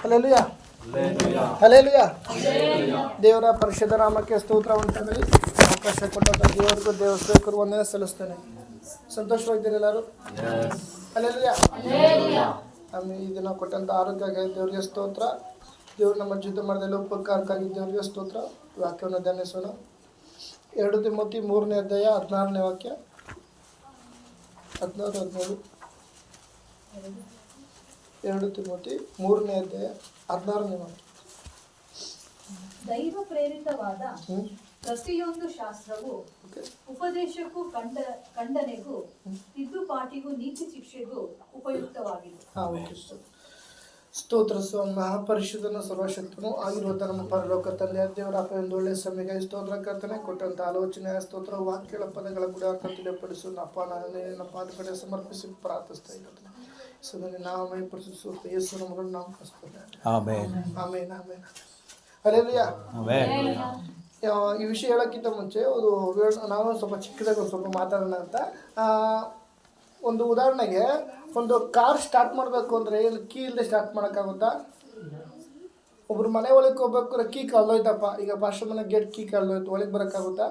Hallelujah, hallelujah. ದೇವರ ಪರಿಶುದ್ಧ ನಾಮಕ್ಕೆ ಸ್ತೋತ್ರ ಉಂಟಾಗಲಿ. ಅವಕಾಶ ಕೊಟ್ಟಂತ ದೇವರಿಗೂ ದೇವಸ್ಥಾನಕ್ಕೂ ವಂದನೆ ಸಲ್ಲಿಸ್ತೇನೆ. ಸಂತೋಷವಾಗಿದ್ದೀರಿ ಎಲ್ಲರೂ? ಹಲ್ಲೆಲೂಯಾ. ನಮಗೆ ಈ ದಿನ ಕೊಟ್ಟಂತ ಆರೋಗ್ಯಕ್ಕಾಗಿ ದೇವರಿಗೆ ಸ್ತೋತ್ರ. ದೇವರು ನಮ್ಮ ಜೊತೆ ಮಾಡಿದ ಉಪಕಾರಕ್ಕಾಗಿ ದೇವರಿಗೆ ಸ್ತೋತ್ರ. ವಾಕ್ಯವನ್ನು ಧ್ಯಾನಿಸೋಣ. 2 ತಿಮೋತಿ 3ನೇ ಅಧ್ಯಾಯ 16ನೇ ವಾಕ್ಯ, 16-17. 2 ತಿಮೋತಿ 3ನೇ ಅಧ್ಯಾಯ 16ನೇ ವಾಕ್ಯ. ದೈವ ಪ್ರೇರಿತವಾದ ಪ್ರತಿಯೊಂದು ಶಾಸ್ತ್ರವು ಉಪದೇಶಕ್ಕೂ ಖಂಡನೆಗೂ ತಿದ್ದುಪಾಟಿಗೂ ನೀತಿ ಶಿಕ್ಷೆಗೂ ಉಪಯುಕ್ತವಾಗಿದೆ. ಸ್ತೋತ್ರ. ಮಹಾಪರಿಶುದ್ಧನ ಸರ್ವಶಕ್ತನು ಆಗಿರುವಂಥ ನಮ್ಮ ಪರಲೋಕ ತಂದೆಯ ದೇವರ ಒಂದು ಒಳ್ಳೆಯ ಸಮಯಕ್ಕೆ ಸ್ತೋತ್ರ ಕರ್ತನೆ. ಕೊಟ್ಟಂಥ ಆಲೋಚನೆಯ ಸ್ತೋತ್ರ, ವಾಕ್ಯಗಳ ಪದಗಳ ಕೂಡ ತಿಳಿಯಪಡಿಸು. ಅಪ್ಪ, ನಾನು ನಿನ್ನ ಪಾದ ಕಡೆ ಸಮರ್ಪಿಸಿ ಪ್ರಾರ್ಥಿಸ್ತಾ ಇದ್ದೀನಿ. ನಾವು ಮೈಪಡಿಸು ಯೇಸು ನಮ್ಮನ್ನು ನಾವು ಕಳಿಸ್ತೇವೆ. ಆಮೇನ್, ಆಮೇನ್, ಆಮೇನ್. ಹಲ್ಲೆಲೂಯಾ. ಈ ವಿಷಯ ಹೇಳೋಕ್ಕಿಂತ ಮುಂಚೆ ನಾವು ಸ್ವಲ್ಪ ಚಿಕ್ಕದಾಗ ಸ್ವಲ್ಪ ಮಾತಾಡೋಣ ಅಂತ. ಒಂದು ಉದಾಹರಣೆಗೆ, ಒಂದು ಕಾರ್ ಸ್ಟಾರ್ಟ್ ಮಾಡಬೇಕು ಅಂದರೆ ಏನು ಕೀ ಇಲ್ಲದೆ ಸ್ಟಾರ್ಟ್ ಮಾಡೋಕ್ಕಾಗುತ್ತಾ? ಒಬ್ರು ಮನೆ ಒಳಗೆ ಹೋಗ್ಬೇಕಾದ್ರೆ ಕೀ ಕಳ್ದೋಯ್ತಪ್ಪ, ಈಗ ಫಸ್ಟ್ ಮನೆ ಗೇಟ್ ಕೀ ಕಳ್ದೋಯ್ತು, ಒಳಗೆ ಬರೋಕ್ಕಾಗುತ್ತಾ?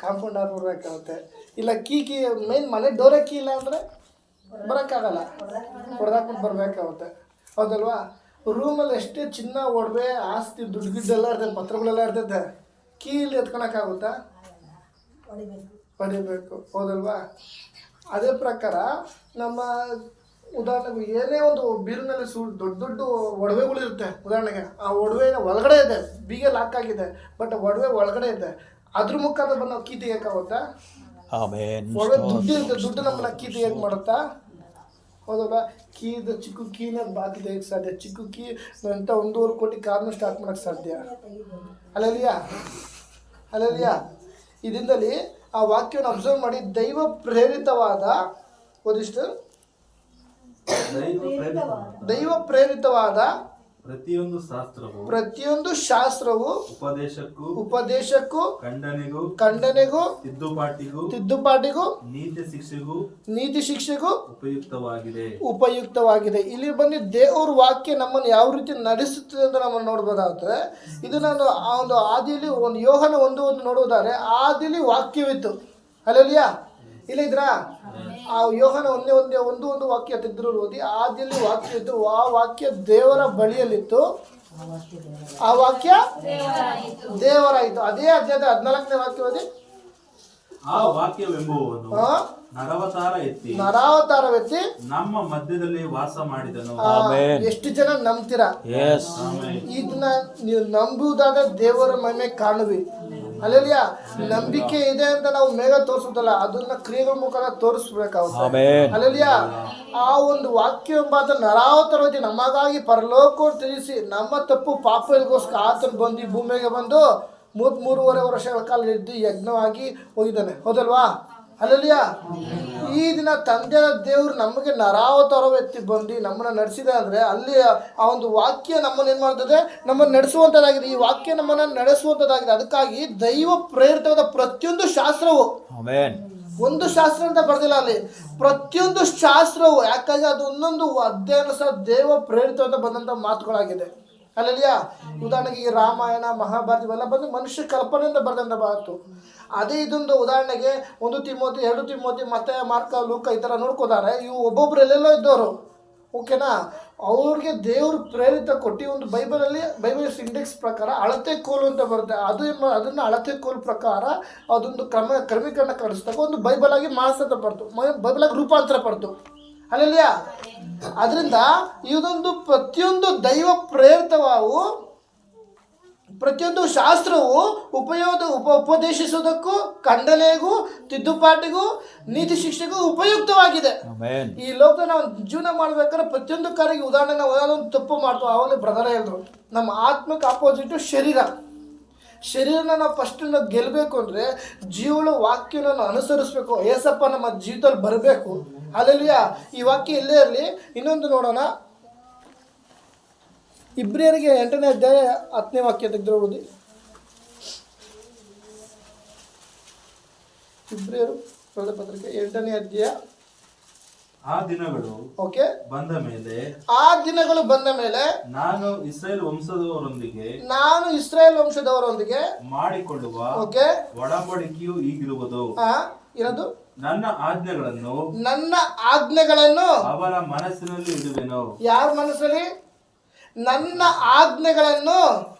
ಕಾಂಪೌಂಡ್ ಆಗಿ ಬರಬೇಕಾಗುತ್ತೆ. ಇಲ್ಲ ಕೀ ಮೇನ್ ಮನೆ ಡೋರೇ ಕೀ ಇಲ್ಲ ಅಂದರೆ ಬರೋಕ್ಕಾಗಲ್ಲ, ಹೊಡೆದಾಕ್ಬಿಟ್ಟು ಬರಬೇಕಾಗುತ್ತೆ. ಹೌದಲ್ವಾ? ರೂಮಲ್ಲಿ ಎಷ್ಟೇ ಚಿನ್ನ, ಒಡವೆ, ಆಸ್ತಿ, ದುಡ್ಡು ಗಿಡ್ಡೆಲ್ಲ ಇರ್ತೈತೆ, ಪತ್ರಗಳೆಲ್ಲ ಇರ್ತೈತೆ, ಕೀ ಇಲ್ಲಿ ಎತ್ಕೊಳಕ್ಕಾಗುತ್ತಾ? ಹೊಡಿಬೇಕು. ಹೌದಲ್ವಾ? ಅದೇ ಪ್ರಕಾರ ನಮ್ಮ ಉದಾಹರಣೆಗೆ ಏನೇ ಒಂದು ಬೀರಿನಲ್ಲಿ ದೊಡ್ಡ ದೊಡ್ಡ ಒಡವೆಗಳಿರುತ್ತೆ. ಉದಾಹರಣೆಗೆ ಆ ಒಡವೆ ಒಳಗಡೆ ಇದೆ, ಬೀಗ ಲಾಕ್ ಆಗಿದೆ, ಬಟ್ ಒಡವೆ ಒಳಗಡೆ ಇದೆ, ಅದ್ರ ಮುಖಾಂತರ ಬಂದು ನಾವು ಕೀ ತೆಗಿಯೋಕ್ಕಾಗುತ್ತಾ? ಒಡವೆ ದುಡ್ಡು ಇರುತ್ತೆ, ದುಡ್ಡು ನಮ್ಮನ್ನ ಕೀ ತೆಗಿಯೋಕೆ ಮಾಡುತ್ತಾ? ಹೌದಲ್ವಾ? ಚಿಕ್ಕ ಕೀನ ಬಾಕಿ ತೆಗಿಯೋಕ್ಕೆ ಸಾಧ್ಯ. ಚಿಕ್ಕ ಕೀ ಅಂತ 1.5 ಕೋಟಿ ಕಾರ್ನ ಸ್ಟಾರ್ಟ್ ಮಾಡೋಕ್ಕೆ ಸಾಧ್ಯ. Hallelujah, hallelujah. ಇದರಿಂದಲೇ ಆ ವಾಕ್ಯವನ್ನು ಅಬ್ಸರ್ವ್ ಮಾಡಿ, ದೈವ ಪ್ರೇರಿತವಾದ ದೈವ ಪ್ರೇರಿತವಾದ ಪ್ರತಿಯೊಂದು ಶಾಸ್ತ್ರವು ಉಪದೇಶಕ್ಕೂ ಖಂಡನೆಗೂ ತಿದ್ದುಪಾಟಿಗೂ ನೀತಿ ಶಿಕ್ಷೆಗೂ ಉಪಯುಕ್ತವಾಗಿದೆ. ಇಲ್ಲಿ ಬಂದು ದೇವರ ವಾಕ್ಯ ನಮ್ಮನ್ನು ಯಾವ ರೀತಿ ನಡೆಸುತ್ತದೆ ಅಂತ ನಮ್ಮನ್ನು ನೋಡ್ಬೋದಾಗ್ತದೆ. ಇದು ನಾನು ಆ ಒಂದು ಆದಿಯಲ್ಲಿ ಒಂದು ಯೋಹನ 1:1 ನೋಡುವುದಾದ್ರೆ, ಆದಿಯಲ್ಲಿ ವಾಕ್ಯವಿತ್ತು. ಹಲ್ಲೆಲೂಯಾ. ಇಲ್ಲ ಇದ್ರಾ? ಆ ಯೋಹನ 1:1 ವಾಕ್ಯ ತೆಗೆದ್ರು ಓದಿ. ಆದಿಯಲ್ಲಿ ವಾಕ್ಯ ಇತ್ತು, ಆ ವಾಕ್ಯ ದೇವರ ಬಳಿಯಲ್ಲಿತ್ತು, ಆ ವಾಕ್ಯ ದೇವರಾಯಿತು. ಅದೇ ಅಧ್ಯಾಯದ 14ನೇ ವಾಕ್ಯ ಓದಿ. ಆ ವಾಕ್ಯವೆಂಬುವನು ನರಾವತಾರವೆತ್ತಿ ನಮ್ಮ ಮಧ್ಯದಲ್ಲಿ ವಾಸ ಮಾಡಿದನು. ಎಷ್ಟು ಜನ ನಂಬ್ತೀರಾ? ಇದನ್ನ ನೀವು ನಂಬುವುದಾದ ದೇವರ ಮಹಿಮೆ ಕಾಣುವಿ. ಹಲ್ಲೆಲೂಯಾ. ನಂಬಿಕೆ ಇದೆ ಅಂತ ನಾವು ಮೇಘ ತೋರಿಸುತ್ತಲ್ಲ, ಅದನ್ನ ಕ್ರಿಯೆಗಳ ಮುಖಾಂತರ ತೋರಿಸ್ಬೇಕಾಗುತ್ತೆ. ಹಲ್ಲೆಲೂಯಾ. ಆ ಒಂದು ವಾಕ್ಯ ಎಂಬಾದ ನರಾವತಾರವಾಗಿ ನಮಗಾಗಿ ಪರಲೋಕ ತಿಳಿಸಿ, ನಮ್ಮ ತಪ್ಪು ಪಾಪಗಳಿಗೋಸ್ಕರ ಆತನು ಬಂದು ಈ ಭೂಮಿಗೆ ಬಂದು 3.5 ವರ್ಷಗಳ ಕಾಲ ಇದ್ದು ಯಜ್ಞವಾಗಿ ಹೋಗಿದ್ದಾನೆ. ಹೌದಲ್ವಾ? ಹಲ್ಲೆಲೂಯಾ. ಈ ದಿನ ತಂದೆಯ ದೇವರು ನಮಗೆ ನರಾವತಾರವೆತ್ತಿ ಬಂದು ನಮ್ಮನ್ನು ನಡೆಸಿದೆ ಅಂದರೆ, ಅಲ್ಲಿ ಆ ಒಂದು ವಾಕ್ಯ ನಮ್ಮನ್ನು ಏನು ಮಾಡ್ತದೆ? ನಮ್ಮನ್ನು ನಡೆಸುವಂಥದ್ದಾಗಿದೆ. ಈ ವಾಕ್ಯ ನಮ್ಮನ್ನು ನಡೆಸುವಂಥದ್ದಾಗಿದೆ. ಅದಕ್ಕಾಗಿ ದೈವ ಪ್ರೇರಿತವಾದ ಪ್ರತಿಯೊಂದು ಶಾಸ್ತ್ರವು, ಒಂದು ಶಾಸ್ತ್ರ ಅಂತ ಬರ್ದಿಲ್ಲ ಅಲ್ಲಿ, ಪ್ರತಿಯೊಂದು ಶಾಸ್ತ್ರವು, ಯಾಕಾಗಿ ಅದು ಒಂದೊಂದು ಅಧ್ಯಯನ ಸಹ ದೇವ ಪ್ರೇರಿತವಾದ ಬಂದಂಥ ಮಾತುಗಳಾಗಿದೆ. ಹಲ್ಲೆಲೂಯಾ. ಉದಾಹರಣೆಗೆ ಈ ರಾಮಾಯಣ, ಮಹಾಭಾರತ ಇವೆಲ್ಲ ಬಂದು ಮನುಷ್ಯ ಕಲ್ಪನೆಯಿಂದ ಬರೆದಂಥ ಮಾತು. ಅದೇ ಇದೊಂದು ಉದಾಹರಣೆಗೆ 1 ತಿಮೋತಿ 2 ತಿಮೋತಿ ಮತ್ತೆ ಮಾರ್ಕ, ಲೂಕ ಈ ಥರ ನೋಡ್ಕೋತಾರೆ. ಇವು ಒಬ್ಬೊಬ್ರು ಎಲ್ಲೆಲ್ಲೋ ಇದ್ದವರು. ಓಕೆನಾ? ಅವ್ರಿಗೆ ದೇವರು ಪ್ರೇರಿತ ಕೊಟ್ಟು ಒಂದು ಬೈಬಲ್ ಇಂಡೆಕ್ಸ್ ಪ್ರಕಾರ ಅಳತೆ ಕೋಲು ಅಂತ ಬರುತ್ತೆ. ಅದನ್ನು ಅಳತೆ ಕೋಲು ಪ್ರಕಾರ ಅದೊಂದು ಕ್ರಮೀಕರಣ ಕಳಿಸಿದಾಗ ಒಂದು ಬೈಬಲ್ ಆಗಿ ಮಾನಸತೆ ಪಡ್ತು, ಬೈಬಲ್ ಆಗಿ ರೂಪಾಂತರ ಪಡ್ತು. ಹಲ್ಲೆಲೂಯಾ. ಅದರಿಂದ ಇದೊಂದು ಪ್ರತಿಯೊಂದು ದೈವ ಪ್ರೇರಿತವಾವು, ಪ್ರತಿಯೊಂದು ಶಾಸ್ತ್ರವು ಉಪದೇಶಿಸುವುದಕ್ಕೂ ಖಂಡನೆಗೂ ತಿದ್ದುಪಾಟಿಗೂ ನೀತಿ ಶಿಕ್ಷೆಗೂ ಉಪಯುಕ್ತವಾಗಿದೆ. ಈ ಲೋಕ ನಾವು ಜೀವನ ಮಾಡ್ಬೇಕಾದ್ರೆ ಪ್ರತಿಯೊಂದು ಕಾರ್ಯಕ್ಕೆ ಉದಾಹರಣೆ ನಾವು ಯಾವುದೊಂದು ತಪ್ಪು ಮಾಡ್ತೀವಿ. ಆವಾಗಲೇ ಬ್ರದರ್ ಹೇಳಿದ್ರು, ನಮ್ಮ ಆತ್ಮಕ್ಕೆ ಆಪೋಸಿಟು ಶರೀರನ ನಾವು ಫಸ್ಟ್ ನಾವು ಗೆಲ್ಲಬೇಕು ಅಂದರೆ ಜೀವನ ವಾಕ್ಯನ ಅನುಸರಿಸಬೇಕು. ಏಸಪ್ಪ ನಮ್ಮ ಜೀವಿತದಲ್ಲಿ ಬರಬೇಕು. ಹಲ್ಲೆಲೂಯಾ. ಈ ವಾಕ್ಯ ಎಲ್ಲೇ ಇರಲಿ. ಇನ್ನೊಂದು ನೋಡೋಣ, ಇಬ್ರಿಯರಿಗೆ 8ನೇ ಅಧ್ಯಾಯ 10ನೇ ವಾಕ್ಯ ತೆಗೆದು ಓದಿ. ಇಬ್ರಿಯರು ಪತ್ರಿಕೆ 8ನೇ ಅಧ್ಯಾಯ ಆ ದಿನಗಳು ಓಕೆ ಬಂದ ಮೇಲೆ ಆ ದಿನಗಳು ಬಂದ ಮೇಲೆ ನಾನು ಇಸ್ರಾಯೇಲ್ ವಂಶದವರೊಂದಿಗೆ ಮಾಡಿಕೊಳ್ಳುವ ಓಕೆ ಒಡಂಬಡಿಕೆಯು ಹೀಗಿರುವುದು, ಇರೋದು ನನ್ನ ಆಜ್ಞೆಗಳನ್ನು ಅವರ ಮನಸ್ಸಿನಲ್ಲಿ ಇಡುವೆನು. ಯಾರ ಮನಸ್ಸಲ್ಲಿ? ನನ್ನ ಆಜ್ಞೆಗಳನ್ನು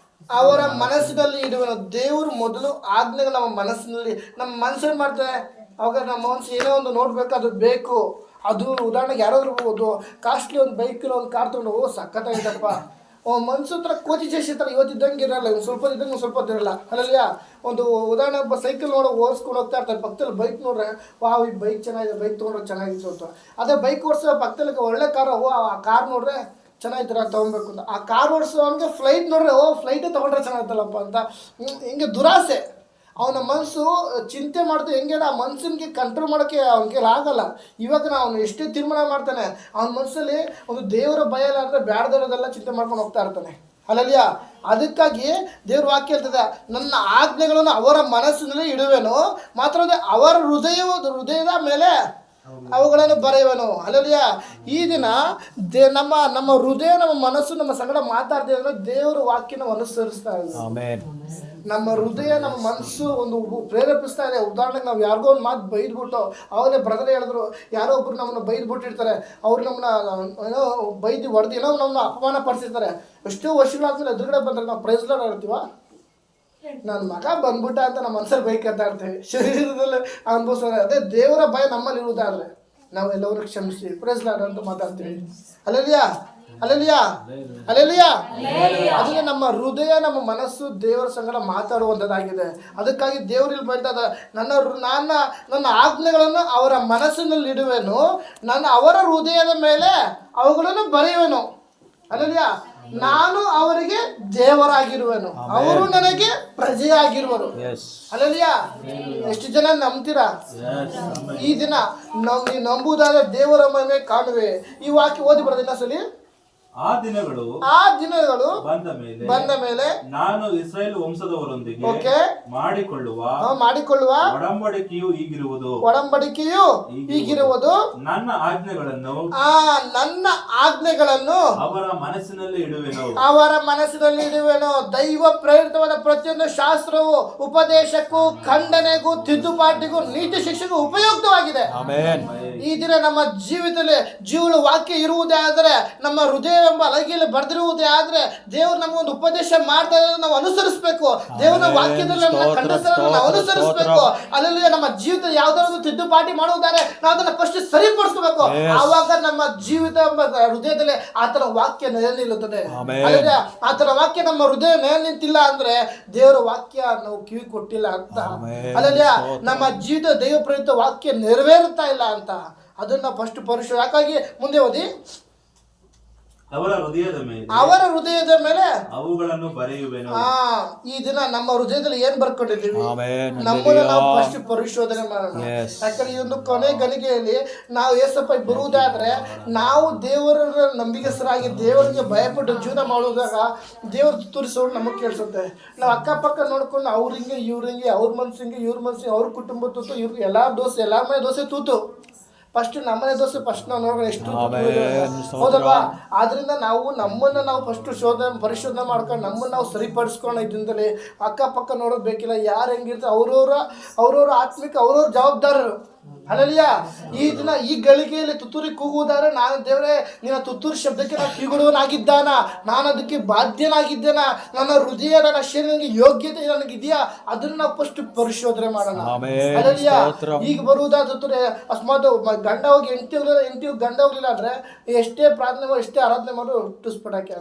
ಅವರ ಮನಸ್ಸಿನಲ್ಲಿ ಇಡುವೆನು. ದೇವರು ಮೊದಲು ಆಜ್ಞೆಗಳು ನಮ್ಮ ಮನಸ್ಸಲ್ಲಿ ಮಾಡ್ತಾರೆ. ಅವಾಗ ನಮ್ಮ ಮನಸ್ಸು ಏನೋ ಒಂದು ನೋಡ್ಬೇಕು, ಅದು ಬೇಕು. ಅದು ಉದಾಹರಣೆಗೆ ಯಾರಾದ್ರೂ ಹೋಗೋದು ಕಾಸ್ಟ್ಲಿ ಒಂದು ಬೈಕ್ ಒಂದು ಕಾರ್ ತೊಗೊಂಡು ಸಖತ್ತಾಗಿದ್ದಪ್ಪ, ಮನ್ಸು ಹತ್ರ ಕೋಚಿ చేಸಿರ್ತಾರೆ. ಇವತ್ತಿದ್ದಂಗೆ ಇರಲ್ಲ, ಸ್ವಲ್ಪ ಇದ್ದಂಗೆ ಸ್ವಲ್ಪ ಇರಲ್ಲ. ಅಲ್ಲಲ್ಲ, ಒಂದು ಉದಾಹರಣೆ ಒಬ್ಬ ಸೈಕಲ್ ಓಡಿಸ್ಕೊಂಡು ಹೋಗ್ತಾ ಇರ್ತಾರೆ, ಪಕ್ಕದಲ್ಲಿ ಬೈಕ್ ನೋಡ್ರೆ ವಾವ್ ಈ ಬೈಕ್ ಚೆನ್ನಾಗಿದೆ, ಬೈಕ್ ತೊಗೊಂಡ್ರೆ ಚೆನ್ನಾಗಿತ್ತು ಅಂತ. ಅದೇ ಬೈಕ್ ಓಡಿಸೋ ಪಕ್ಕದಲ್ಲಿ ಒಳ್ಳೆ ಕಾರ್, ಆ ಕಾರ್ ನೋಡ್ರೆ ಚೆನ್ನಾಗಿತ್ತು ತೊಗೊಬೇಕು ಅಂತ. ಆ ಕಾರ್ ಓಡಿಸೋವನಿಗೆ ಫ್ಲೈಟ್ ನೋಡ್ರೆ ಫ್ಲೈಟೇ ತೊಗೊಂಡ್ರೆ ಚೆನ್ನಾಗಿತ್ತಲ್ಲಪ್ಪ ಅಂತ. ಹಿಂಗೆ ದುರಾಸೆ ಅವನ ಮನಸ್ಸು ಚಿಂತೆ ಮಾಡ್ತಾ ಹೆಂಗೆ ಆ ಮನಸ್ಸಿಗೆ ಕಂಟ್ರೋಲ್ ಮಾಡೋಕ್ಕೆ ಅವನಿಗೆ ಆಗಲ್ಲ. ಇವಾಗ ಅವನು ಎಷ್ಟೇ ತೀರ್ಮಾನ ಮಾಡ್ತಾನೆ, ಅವನ ಮನಸ್ಸಲ್ಲಿ ಒಂದು ದೇವರ ಭಯ ಇಲ್ಲ ಅಂದರೆ ಬ್ಯಾಡದಿರೋದೆಲ್ಲ ಚಿಂತೆ ಮಾಡ್ಕೊಂಡು ಹೋಗ್ತಾ ಇರ್ತಾನೆ. ಅಲ್ಲಲ್ಯಾ, ಅದಕ್ಕಾಗಿ ದೇವ್ರ ವಾಕ್ಯ ಹೇಳ್ತದೆ, ನನ್ನ ಆಜ್ಞೆಗಳನ್ನು ಅವರ ಮನಸ್ಸಿನಲ್ಲಿ ಇಡುವೆನು, ಮಾತ್ರ ಅವರ ಹೃದಯದ ಮೇಲೆ ಅವುಗಳನ್ನು ಬರೆಯುವೆನು. ಅಲ್ಲಲ್ಯಾ, ಈ ದಿನ ನಮ್ಮ ಹೃದಯ, ನಮ್ಮ ಮನಸ್ಸು ನಮ್ಮ ಸಂಗಡ ಮಾತಾಡ್ತೀವಿ ಅಂದ್ರೆ ದೇವರ ವಾಕ್ಯನ ಅನುಸರಿಸ್ತಾ ಇದೆ. ನಮ್ಮ ಹೃದಯ, ನಮ್ಮ ಮನಸ್ಸು ಒಂದು ಪ್ರೇರೇಪಿಸ್ತಾ ಇದೆ. ಉದಾಹರಣೆಗೆ ನಾವು ಯಾರಿಗೋ ಒಂದು ಮಾತು ಬೈದ್ಬಿಟ್ಟು, ಅವಾಗಲೇ ಬ್ರದರ್ ಹೇಳಿದ್ರು, ಯಾರೋ ಒಬ್ರು ನಮ್ಮನ್ನು ಬೈದ್ಬಿಟ್ಟಿರ್ತಾರೆ, ಅವ್ರು ನಮ್ಮನ್ನ ಏನೋ ಬೈದು ಹೊಡೆದು ಏನೋ ನಮ್ಮನ್ನ ಅಪಮಾನ ಪಡಿಸಿರ್ತಾರೆ. ಎಷ್ಟೋ ವರ್ಷಗಳಾದ್ಮೇಲೆ ಎದುರುಗಡೆ ಬಂದರೆ ನಾವು ಪ್ರೈಸ್ ಲಾರ್ಡ್ ಹೇಳ್ತೀವ, ನನ್ನ ಮಗ ಬಂದ್ಬಿಟ್ಟ ಅಂತ ನಮ್ಮ ಮನಸ್ಸಲ್ಲಿ ಬೈಕತ್ತಾ ಇರ್ತೀವಿ, ಶರೀರದಲ್ಲಿ ಅನುಭವಿಸ್ತಾರೆ. ಅದೇ ದೇವರ ಭಯ ನಮ್ಮಲ್ಲಿ ಇರುವುದಾದ್ರೆ ನಾವು ಎಲ್ಲರೂ ಕ್ಷಮಿಸಿ ಪ್ರೈಸ್ ಲಾರ್ಡ್ ಅಂತ ಮಾತಾಡ್ತೀವಿ. ಅಲ್ಲಲ್ಯಾ, ಅದಕ್ಕೆ ನಮ್ಮ ಹೃದಯ, ನಮ್ಮ ಮನಸ್ಸು ದೇವರ ಸಂಗಡ ಮಾತಾಡುವಂಥದ್ದಾಗಿದೆ. ಅದಕ್ಕಾಗಿ ದೇವರು ಇಲ್ಲಿ ಹೇಳ್ತದ, ನನ್ನ ಆಜ್ಞೆಗಳನ್ನು ಅವರ ಮನಸ್ಸಿನಲ್ಲಿ ಇಡುವೆನು, ಅವರ ಹೃದಯದ ಮೇಲೆ ಅವುಗಳನ್ನು ಬರೆಯುವೆನು. ಅಲ್ಲಲ್ಯಾ, ನಾನು ಅವರಿಗೆ ದೇವರಾಗಿರುವೆನು, ಅವರು ನನಗೆ ಪ್ರಜೆಯಾಗಿರುವರು. ಅಲ್ಲಲ್ಯಾ, ಎಷ್ಟು ಜನ ನಂಬ್ತೀರಾ? ಈ ದಿನ ನಂಬುವುದಾದ ದೇವರ ಮಹಿಮೆ ಕಾಣುವೆ. ಈ ವಾಕ್ಯ ಓದಿ ಬರೋದಿಲ್ಲ ಸಲಿ. ಆ ದಿನಗಳು ಬಂದ ಮೇಲೆ ನಾನು ಇಸ್ರಾಯೇಲ್ ವಂಶದವರೊಂದಿಗೆ ಮಾಡಿಕೊಳ್ಳುವ ಒಡಂಬಡಿಕೆಯು ಹೀಗಿರುವುದು, ನನ್ನ ಆಜ್ಞೆಗಳನ್ನು ಅವರ ಮನಸ್ಸಿನಲ್ಲಿ ಇಡುವೆನು. ದೈವ ಪ್ರೇರಿತವಾದ ಪ್ರತಿಯೊಂದು ಶಾಸ್ತ್ರವು ಉಪದೇಶಕ್ಕೂ, ಖಂಡನೆಗೂ, ತಿದ್ದುಪಾಟಿಗೂ, ನೀತಿ ಶಿಕ್ಷೆಗೂ ಉಪಯುಕ್ತವಾಗಿದೆ. ಈ ದಿನ ನಮ್ಮ ಜೀವಿತದಲ್ಲಿ ಜೀವನ ವಾಕ್ಯ ಇರುವುದೇ ಆದರೆ, ನಮ್ಮ ಹೃದಯ ಎಂಬ ಅಲಗಿಯಲ್ಲಿ ಬರೆದಿರುವುದೇ ಆದ್ರೆ, ದೇವರು ನಮಗೊಂದು ಉಪದೇಶ ಮಾಡ್ತಾ ಇರೋದನ್ನ ನಾವು ಅನುಸರಿಸಬೇಕು. ದೇವರ ವಾಕ್ಯದಲ್ಲಿ ನಾವು ಅನುಸರಿಸಬೇಕು. ಅಲ್ಲಿ ನಮ್ಮ ಜೀವಿತ ಯಾವ್ದಾದ್ರು ತಿದ್ದುಪಾಟಿ ಮಾಡುವುದಾದ್ರೆ ನಾವು ಅದನ್ನ ಫಸ್ಟ್ ಸರಿಪಡಿಸ್ಕೋಬೇಕು. ಆವಾಗ ನಮ್ಮ ಜೀವಿತ ಎಂಬ ಹೃದಯದಲ್ಲಿ ಆತನ ವಾಕ್ಯ ನೆಲೆ ನಿಲ್ಲುತ್ತದೆ. ಆತನ ವಾಕ್ಯ ನಮ್ಮ ಹೃದಯ ನೆಲೆ ನಿಂತಿಲ್ಲ ಅಂದ್ರೆ ದೇವರ ವಾಕ್ಯ ನಾವು ಕಿವಿ ಕೊಟ್ಟಿಲ್ಲ ಅಂತ. ಅಲ್ಲಲ್ಯಾ, ನಮ್ಮ ಜೀವಿತ ದೈವ ಪ್ರೇರಿತ ವಾಕ್ಯ ನೆರವೇರುತ್ತಾ ಇಲ್ಲ ಅಂತ. ಅದನ್ನ ಫಸ್ಟ್ ಪರಿಶೋಧನೆ. ಯಾಕಾಗಿ ಮುಂದೆ ಓದಿ, ಅವರ ಹೃದಯದ ಮೇಲೆ ಅವುಗಳನ್ನು ಬರೆಯುವೆನು. ಈ ದಿನ ನಮ್ಮ ಹೃದಯದಲ್ಲಿ ಏನ್ ಬರ್ಕೊಂಡಿದ್ದೀವಿ, ನಮ್ಮನ್ನ ನಾವು ಫಸ್ಟ್ ಪರಿಶೋಧನೆ ಮಾಡೋಣ. ಯಾಕಂದ್ರೆ ಈ ಒಂದು ಕೊನೆ ಗಳಿಗೆಯಲ್ಲಿ ನಾವು ಏಸಪ್ಪ ಬರುವುದಾದ್ರೆ, ನಾವು ದೇವರ ನಂಬಿಕೆಸರಾಗಿ ದೇವರಿಗೆ ಭಯಪಟ್ಟು ಜೀವನ ಮಾಡುವಾಗ ದೇವ್ರ ತುರಿಸೋರು ನಮಗ್ ಕೇಳಿಸುತ್ತೆ. ನಾವು ಅಕ್ಕಪಕ್ಕ ನೋಡ್ಕೊಂಡು ಅವ್ರಿಂಗೆ ಇವ್ರಿಂಗೆ, ಅವ್ರ ಮನ್ಸಿಂಗೆ ಇವ್ರ ಮನ್ಸಿಗೆ, ಅವ್ರ ಕುಟುಂಬ ತೂತು, ಇವ್ರಿಗೆ ಎಲ್ಲಾರ ಮನೆ ದೋಸೆ ತೂತು. ಫಸ್ಟ್ ನಮ್ಮನೆ ದೋಸೆ ಫಸ್ಟ್ ನಾವು ನೋಡೋಣ ಎಷ್ಟು ಹೌದಲ್ವಾ. ಆದ್ರಿಂದ ನಾವು ಫಸ್ಟ್ ಪರಿಶೋಧನೆ ಮಾಡ್ಕೊಂಡು ನಮ್ಮನ್ನು ನಾವು ಸರಿಪಡಿಸ್ಕೊಂಡು ಇದರಿಂದಲೇ ಅಕ್ಕಪಕ್ಕ ನೋಡೋದು ಬೇಕಿಲ್ಲ. ಯಾರು ಹೆಂಗಿರ್ತಾರೆ ಅವ್ರವ್ರ ಆತ್ಮಿಕ ಅವ್ರವ್ರ ಜವಾಬ್ದಾರರು. ಅಲ್ಲಲ್ಯಾ, ಈ ದಿನ ಈ ಗಳಿಗೆಯಲ್ಲಿ ತುತ್ತೂರಿ ಕೂಗುವುದಾದ್ರೆ, ನಾನು ದೇವರೇ ನಿನ್ನ ತುತ್ತೂರಿ ಶಬ್ದಕ್ಕೆ ನಾನು ಕಿವಿಗೊಡುವನಾಗಿದ್ದಾನ, ನಾನು ಅದಕ್ಕೆ ಬಾಧ್ಯನಾಗಿದ್ದೇನ, ನನ್ನ ಹೃದಯ ನನ್ನ ಶರೀರಕ್ಕೆ ಯೋಗ್ಯತೆ ನನಗಿದೆಯಾ, ಅದನ್ನ ನಾವು ಫಸ್ಟ್ ಪರಿಶೋಧನೆ ಮಾಡೋಣ. ಅಲ್ಲಲ್ಯಾ, ಈಗ ಬರುವುದಾದ ತುತ್ತೂರಿ ಅಸ್ಮಾತ್ ಗಂಡ ಹೋಗಿ ಎಂಟಿ ಗಂಡ ಹೋಗ್ಲಿಲ್ಲ ಅಂದ್ರೆ ಎಷ್ಟೇ ಪ್ರಾರ್ಥನೆ ಮಾಡಿ ಎಷ್ಟೇ ಆರಾಧನೆ ಮಾಡಿ ಹುಟ್ಟಿಸ್ಬಿಡಕ್ಕೆ.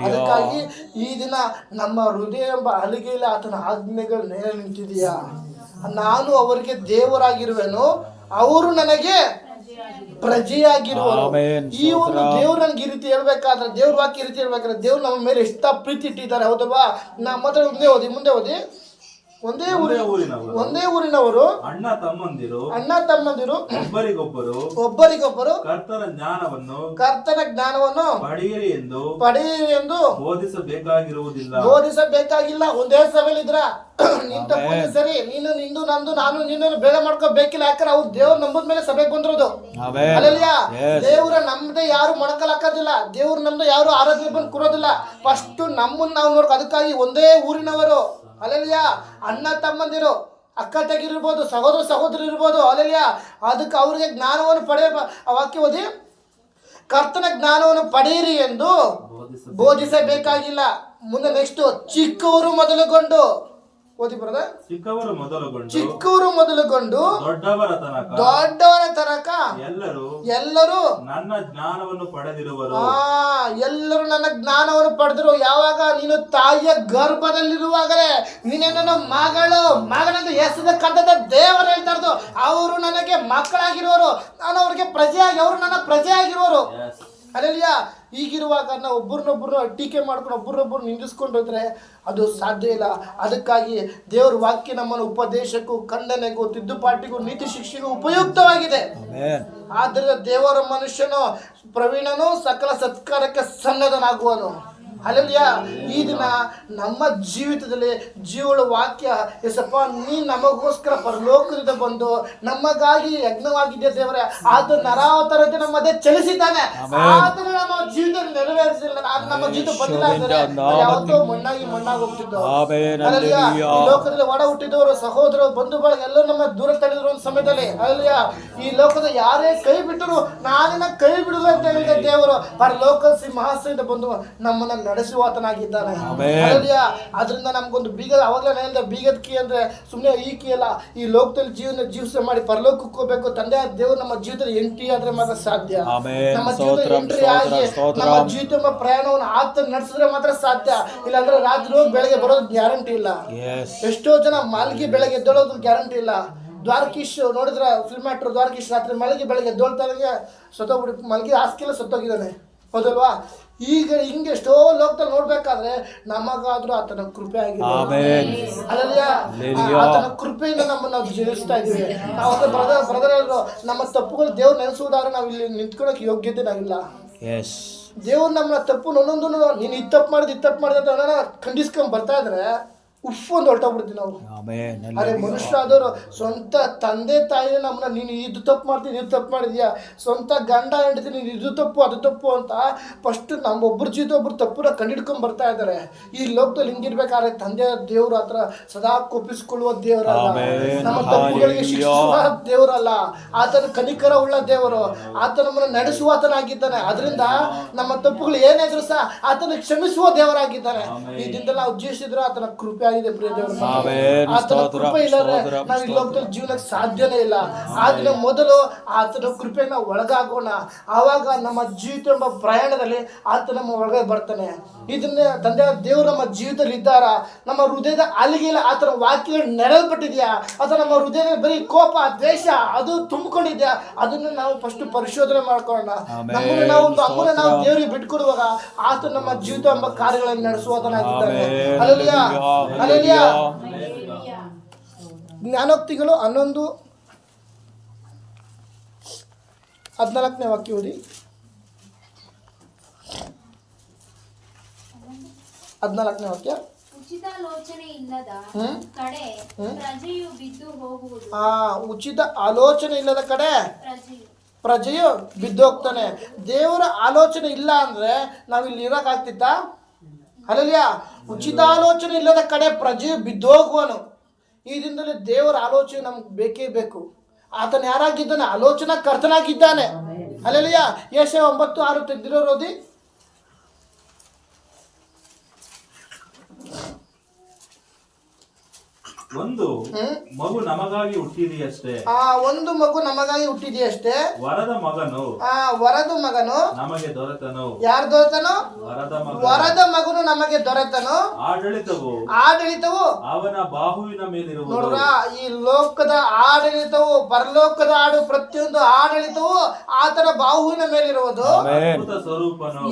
ಅದಕ್ಕಾಗಿ ಈ ದಿನ ನಮ್ಮ ಹೃದಯ ಎಂಬ ಹಲಿಗೆಯಲ್ಲಿ ಆತನ ಆಜ್ಞೆಗಳು ನೇರ ನಿಂತಿದೆಯಾ, ನಾನು ಅವರಿಗೆ ದೇವರಾಗಿರುವೆನು, ಅವರು ನನಗೆ ಪ್ರಜೆಯಾಗಿರುವರು. ಈ ಒಂದು ದೇವ್ರು ನನಗೆ ಈ ರೀತಿ ಹೇಳ್ಬೇಕಾದ್ರೆ, ದೇವ್ರ ವಾಕ್ಯ ಈ ರೀತಿ ಹೇಳ್ಬೇಕಾದ್ರೆ, ದೇವ್ರು ನಮ್ಮ ಮೇಲೆ ಎಷ್ಟು ಪ್ರೀತಿ ಇಟ್ಟಿದ್ದಾರೆ ಹೌದಲ್ವಾ. ಮಾತ್ರ ಮುಂದೆ ಓದಿ ಒಂದೇ ಊರಿನವರು ಅಣ್ಣ ತಮ್ಮಂದಿರು ಒಬ್ಬರಿಗೊಬ್ಬರು ಕರ್ತನ ಜ್ಞಾನವನ್ನು ಪಡೆಯಿರಿ ಎಂದು ಬೋಧಿಸಬೇಕಾಗಿಲ್ಲ. ಒಂದೇ ಸಭೆಯಲ್ಲಿ ಇದ್ರ ನಿಂತ ಸರಿ, ನೀನು ನಿಂದು ನಂದು ನಾನು ನಿನ್ನನ್ನು ಬೇಡ ಮಾಡ್ಕೋಬೇಕಿಲ್ಲ. ಯಾಕಂದ್ರೆ ಅವ್ರು ದೇವ್ರು ನಂಬದ ಮೇಲೆ ಸಭೆಗೆ ಬಂದಿರೋದು. Amen. ಅಲ್ಲಲ್ಯಾ Yes. ದೇವ್ರ ನಮ್ದೆ ಯಾರು ಮೊಣಕಲಾಕೋದಿಲ್ಲ, ದೇವ್ರ ನಮ್ದು ಯಾರು ಆರಾಧನೆ ಬಂದು ಕೊಡೋದಿಲ್ಲ. ಫಸ್ಟ್ ನಮ್ಮನ್ನ ನಾವು ನೋಡ್ಕೊ. ಅದಕ್ಕಾಗಿ ಒಂದೇ ಊರಿನವರು, ಅಲ್ಲಲ್ಯಾ ಅಣ್ಣ ತಮ್ಮಂದಿರು, ಅಕ್ಕ ತಂಗಿರಿರ್ಬೋದು, ಸಹೋದರ ಸಹೋದರಿ ಇರ್ಬೋದು, ಅಲ್ಲಲ್ಯಾ ಅದಕ್ಕೆ ಅವ್ರಿಗೆ ಜ್ಞಾನವನ್ನು ಪಡೆಯ ವಾಕ್ಯ ಓದಿ, ಕರ್ತನ ಜ್ಞಾನವನ್ನು ಪಡೆಯಿರಿ ಎಂದು ಬೋಧಿಸಬೇಕಾಗಿಲ್ಲ. ಮುಂದೆ ನೆಕ್ಸ್ಟ್ ಚಿಕ್ಕವರು ಮೊದಲುಗೊಂಡು ಓದಿ ಬರದ, ಚಿಕ್ಕವರು ಮೊದಲುಗೊಂಡು ದೊಡ್ಡವರ ತನಕ ಎಲ್ಲರೂ ನನ್ನ ಜ್ಞಾನವನ್ನು ಪಡೆದಿರುವರು. ಎಲ್ಲರೂ ನನ್ನ ಜ್ಞಾನವನ್ನು ಪಡೆದರು. ಯಾವಾಗ ನೀನು ತಾಯಿಯ ಗರ್ಭದಲ್ಲಿರುವಾಗಲೇ ನೀನೇನೋ ಮಗನಂದು ಹೆಸದ ಕಂದದ ದೇವರು ಹೇಳ್ತಾ ಇರೋದು. ಅವರು ನನಗೆ ಮಕ್ಕಳಾಗಿರುವರು, ನಾನು ಅವ್ರಿಗೆ ಪ್ರಜೆಯಾಗಿ, ಅವರು ನನ್ನ ಪ್ರಜೆಯಾಗಿರುವರು. ಅಲ್ಲಲ್ಯಾ ಈಗಿರುವಾಗ ನಾವು ಒಬ್ಬರನ್ನೊಬ್ಬರು ಟೀಕೆ ಮಾಡ್ಕೊಂಡು ಒಬ್ಬರನ್ನೊಬ್ಬರು ನಿಂದಿಸ್ಕೊಂಡು ಹೋದ್ರೆ ಅದು ಸಾಧ್ಯ ಇಲ್ಲ. ಅದಕ್ಕಾಗಿ ದೇವರ ವಾಕ್ಯ ನಮ್ಮನ್ನು ಉಪದೇಶಕ್ಕೂ, ಖಂಡನೆಗೂ, ತಿದ್ದುಪಾಟಿಗೂ, ನೀತಿ ಶಿಕ್ಷೆಗೂ ಉಪಯುಕ್ತವಾಗಿದೆ. ಆದ್ದರಿಂದ ದೇವರ ಮನುಷ್ಯನು ಪ್ರವೀಣನು ಸಕಲ ಸತ್ಕಾರಕ್ಕೆ ಸನ್ನದ್ಧನಾಗುವನು. ಅಲ್ಲಲ್ಯಾ ಈ ದಿನ ನಮ್ಮ ಜೀವಿತದಲ್ಲಿ ಜೀವಳ ವಾಕ್ಯ, ಎಸಪ್ಪ ನೀ ನಮಗೋಸ್ಕರ ಪರಲೋಕದಿಂದ ಬಂದು ನಮಗಾಗಿ ಯಜ್ಞವಾಗಿದ್ದೆ ದೇವರೇ, ಆತ ನರಾವತಾರತೆ ನಮ್ಮ ಮಧ್ಯೆ ಚಲಿಸಿದ್ದಾನೆ. ಆತನ ನಮ್ಮ ಜೀವಿತ ನೆರವೇರಿಸಿಲ್ಲ, ನಮ್ಮ ಜೀವಿತ ಬಂದಿಲ್ಲ ಅಂದರೆ ಯಾವತ್ತೋ ಮಣ್ಣಾಗಿ ಹೋಗ್ತಿದ್ದೋ. ಅಲ್ಲಲ್ಯಾ ಈ ಲೋಕದಲ್ಲಿ ಒಡ ಹುಟ್ಟಿದವರು, ಸಹೋದರರು, ಬಂಧು ಬಳಗ ಎಲ್ಲರೂ ನಮ್ಮ ದೂರ ತಡೆದಿರೋ ಒಂದು ಸಮಯದಲ್ಲಿ, ಅಲ್ಲಲ್ಯಾ ಈ ಲೋಕದ ಯಾರೇ ಕೈ ಬಿಟ್ಟರು ನಾನಿನ್ನ ಕೈ ಬಿಡುದು ಅಂತ ಹೇಳಿದ ದೇವರು ಪರಲೋಕ ಸಿಂಹಾಸನದಿಂದ ಬಂದು ನಮ್ಮನ್ನ ನಡೆಸುವಾತನಾಗಿದ್ದಾನೆ. ಅದರಿಂದ ನಮ್ಗೊಂದು ಬೀಗ, ಅವಾಗಲೇ ಹೇಳಿದ ಬೀಗದ ಕೀ ಅಂದ್ರೆ ಸುಮ್ಮನೆ ಈ ಕೀ ಅಲ್ಲ. ಈ ಲೋಕದಲ್ಲಿ ಜೀವನ ಮಾಡಿ ಪರಲೋಕಕ್ಕೆ ಹೋಗ್ಬೇಕು. ತಂದೆ ದೇವರು ನಮ್ಮ ಜೀವಿತದಲ್ಲಿ ಎಂಟ್ರಿ ಆದ್ರೆ ಮಾತ್ರ ಸಾಧ್ಯ. ನಮ್ಮ ಜೀವಿತ ಎಂಟ್ರಿ ಆಗಿ ನಮ್ಮ ಜೀವಿತ ಪ್ರಯಾಣವನ್ನು ಆತ ನಡೆಸಿದ್ರೆ ಮಾತ್ರ ಸಾಧ್ಯ. ಇಲ್ಲಾಂದ್ರೆ ರಾತ್ರಿ ಹೋಗಿ ಬೆಳಗ್ಗೆ ಬರೋದು ಗ್ಯಾರಂಟಿ ಇಲ್ಲ. ಎಷ್ಟೋ ಜನ ಮಲಗಿ ಬೆಳಗ್ಗೆ ಎದ್ದೋಳೋದು ಗ್ಯಾರಂಟಿ ಇಲ್ಲ. ದ್ವಾರಕೀಶ್ ನೋಡಿದ್ರ ಫಿಲ್ಮ್ ಆಕ್ಟರ್ ದ್ವಾರಕೀಶ್ ರಾತ್ರಿ ಮಲಗಿ ಬೆಳಗ್ಗೆ ಎದ್ದೋಳ್ತಾನೆ ಸತ್ತೋಗ್ಬಿಟ್ಟು ಮಲಗಿ ಹಾಸ್ಕಿಲ್ಲ ಸತ್ತೋಗಿದ್ದಾನೆ, ಹೌದಲ್ವಾ? ಈಗ ಹಿಂಗೆ ಎಷ್ಟೋ ಲೋಕದಲ್ಲಿ ನೋಡ್ಬೇಕಾದ್ರೆ ನಮಗಾದ್ರೂ ಆತನ ಕೃಪೆ ಆಗಿದೆ. ಅಲ್ಲಲ್ಯಾ ಆತನ ಕೃಪೆಯಿಂದ ನಮ್ಮನ್ನು ನಾವು ಜೀವಿಸ್ತಾ ಇದೀವಿ. ನಾವು ಬ್ರದರ್ ಹೇಳಿದ್ರು, ನಮ್ಮ ತಪ್ಪುಗಳು ದೇವ್ರು ನೆನೆಸುವುದಾದ್ರೆ ನಾವು ಇಲ್ಲಿ ನಿಂತ್ಕೊಳಕ್ ಯೋಗ್ಯತೆ ನಾವಿಲ್ಲ. ದೇವ್ರು ನಮ್ಮ ತಪ್ಪು ಒಂದೊಂದು ನೀನು ಇದು ತಪ್ಪು ಮಾಡಿದೆ ಅಂತ ಖಂಡಿಸ್ಕೊಂಡ್ ಬರ್ತಾ ಇದ್ರೆ ಉಫ್ ಒಂದು ಹೊರಟೋಗ್ಬಿಡ್ತೀವಿ ನಾವು. ಅದೇ ಮನುಷ್ಯ ಆದವರು ಸ್ವಂತ ತಂದೆ ತಾಯಿ ನಮ್ಮನ್ನ ನೀನು ಇದು ತಪ್ಪು ಮಾಡ್ತೀನಿ, ಇದು ತಪ್ಪು ಮಾಡಿದ್ಯಾ, ಸ್ವಂತ ಗಂಡ ಹೆಂಡತಿ ನೀನು ಇದು ತಪ್ಪು ಅದು ತಪ್ಪು ಅಂತ ಫಸ್ಟ್ ನಮ್ಮೊಬ್ಬರ ಜೀವಿತ ಒಬ್ಬರು ತಪ್ಪುನ ಕಂಡಿಡ್ಕೊಂಡ್ ಬರ್ತಾ ಇದ್ದಾರೆ. ಈ ಲೋಕದಲ್ಲಿ ಹಿಂಗಿರ್ಬೇಕಾದ್ರೆ ತಂದೆ ದೇವ್ರು ಹತ್ರ ಸದಾ ಕೋಪಿಸ್ಕೊಳ್ಳುವ ದೇವರಲ್ಲ, ನಮ್ಮ ತಪ್ಪುಗಳಿಗೆ ಶಿಕ್ಷಿಸುವ ದೇವರಲ್ಲ, ಆತನ ಕನಿಕರ ಉಳ್ಳ ದೇವರು, ಆತ ನಮ್ಮನ್ನು ನಡೆಸುವ ಆತನಾಗಿದ್ದಾನೆ. ಅದರಿಂದ ನಮ್ಮ ತಪ್ಪುಗಳು ಏನೇ ಇದ್ರು ಸಹ ಆತನ ಕ್ಷಮಿಸುವ ದೇವರಾಗಿದ್ದಾನೆ. ಈ ದಿನದಲ್ಲಿ ನಾವು ಜೀವಿಸಿದ್ರೆ ಆತನ ಕೃಪೆ ಆಗಿದೆ ಪ್ರಿಯ ದೇವರು. ಆತನ ಕೃಪೆ ಇಲ್ಲದ್ರೆ ನಾವು ಈ ಲೋಕದಲ್ಲಿ ಜೀವನಕ್ಕೆ ಸಾಧ್ಯನೇ ಇಲ್ಲ. ಆದ್ರೆ ಮೊದಲು ಆತನ ಕೃಪೆಗೆ ನಾವು ಒಳಗಾಗೋಣ, ಆವಾಗ ನಮ್ಮ ಜೀವಿತ ಎಂಬ ಪ್ರಯಾಣದಲ್ಲಿ ಆತ ನಮ್ಮ ಒಳಗೆ ಬರ್ತಾನೆ. ಇದನ್ನ ತಂದೆ ದೇವರು ನಮ್ಮ ಜೀವಿತದಲ್ಲಿ ಇದ್ದಾರ, ನಮ್ಮ ಹೃದಯದ ಅಲ್ಲಿಗೆಲ್ಲ ಆತನ ವಾಕ್ಯಗಳು ನೆರಲ್ಪಟ್ಟಿದ್ಯಾ, ಅಥವಾ ನಮ್ಮ ಹೃದಯದಲ್ಲಿ ಬರೀ ಕೋಪ ದ್ವೇಷ ಅದು ತುಂಬಿಕೊಂಡಿದ್ಯಾ, ಅದನ್ನ ನಾವು ಫಸ್ಟ್ ಪರಿಶೋಧನೆ ಮಾಡ್ಕೊಳ್ಳೋಣ. ನಮ್ಮನ್ನು ನಾವು ಒಂದು ಅಮ್ಮನ ನಾವು ದೇವರಿಗೆ ಬಿಟ್ಕೊಡುವಾಗ ಆತ ನಮ್ಮ ಜೀವಿತ ಎಂಬ ಕಾರ್ಯಗಳನ್ನು ನಡೆಸುವಾತನಾಗಿದ್ದಾನೆ. ಅಲ್ಲಲ್ಯಾ ಅಲ್ಲಲ್ಯಾ ಜ್ಞಾನೋಕ್ತಿಗಳು 11:14 ವಾಕ್ಯ ಓದಿ. 14 ವಾಕ್ಯ. ಉಚಿತಾಲೋಚನೆ ಇಲ್ಲದ ಕಡೆ ಪ್ರಜೆಯು ಬಿದ್ದು ಹೋಗುವುದು. ಉಚಿತ ಆಲೋಚನೆ ಇಲ್ಲದ ಕಡೆ ಪ್ರಜೆಯು ಬಿದ್ದೋಗ್ತಾನೆ. ದೇವರ ಆಲೋಚನೆ ಇಲ್ಲ ಅಂದ್ರೆ ನಾವಿಲ್ಲಿ ಇರೋಕ್ಕಾಗ್ತಿತ್ತಾ? ಅಲ್ಲಲ್ಯಾ ಉಚಿತಾಲೋಚನೆ ಇಲ್ಲದ ಕಡೆ ಪ್ರಜೆಯು ಬಿದ್ದೋಗುವನು. ಈ ದಿನದಲ್ಲಿ ದೇವರ ಆಲೋಚನೆ ನಮ್ಗೆ ಬೇಕೇ ಬೇಕು. ಆತನ ಯಾರಾಗಿದ್ದಾನೆ? ಆಲೋಚನಾ ಕರ್ತನಾಗಿದ್ದಾನೆ. ಅಲ್ಲಲ್ಯಾ ಯೆಶಾಯ 9:6 ತೆಗೆದಿರೋರು ಓದಿ. ಒಂದು ಮಗು ನಮಗಾಗಿ ಹುಟ್ಟಿದೆಯಷ್ಟೇ. ಒಂದು ಮಗು ನಮಗಾಗಿ ಹುಟ್ಟಿದೆಯಷ್ಟೇ. ವರದ ಮಗನು ನಮಗೆ ದೊರೆತನು. ಯಾರು ದೊರೆತನು? ವರದ ಮಗನು ನಮಗೆ ದೊರೆತನು. ಆಡಳಿತವು ಅವನ ಬಾಹುವಿನ ಮೇಲಿರುವುದು. ನೋಡ್ರ, ಈ ಲೋಕದ ಆಡಳಿತವು, ಪರಲೋಕದ ಪ್ರತಿಯೊಂದು ಆಡಳಿತವು ಆತನ ಬಾಹುವಿನ ಮೇಲಿರುವುದು.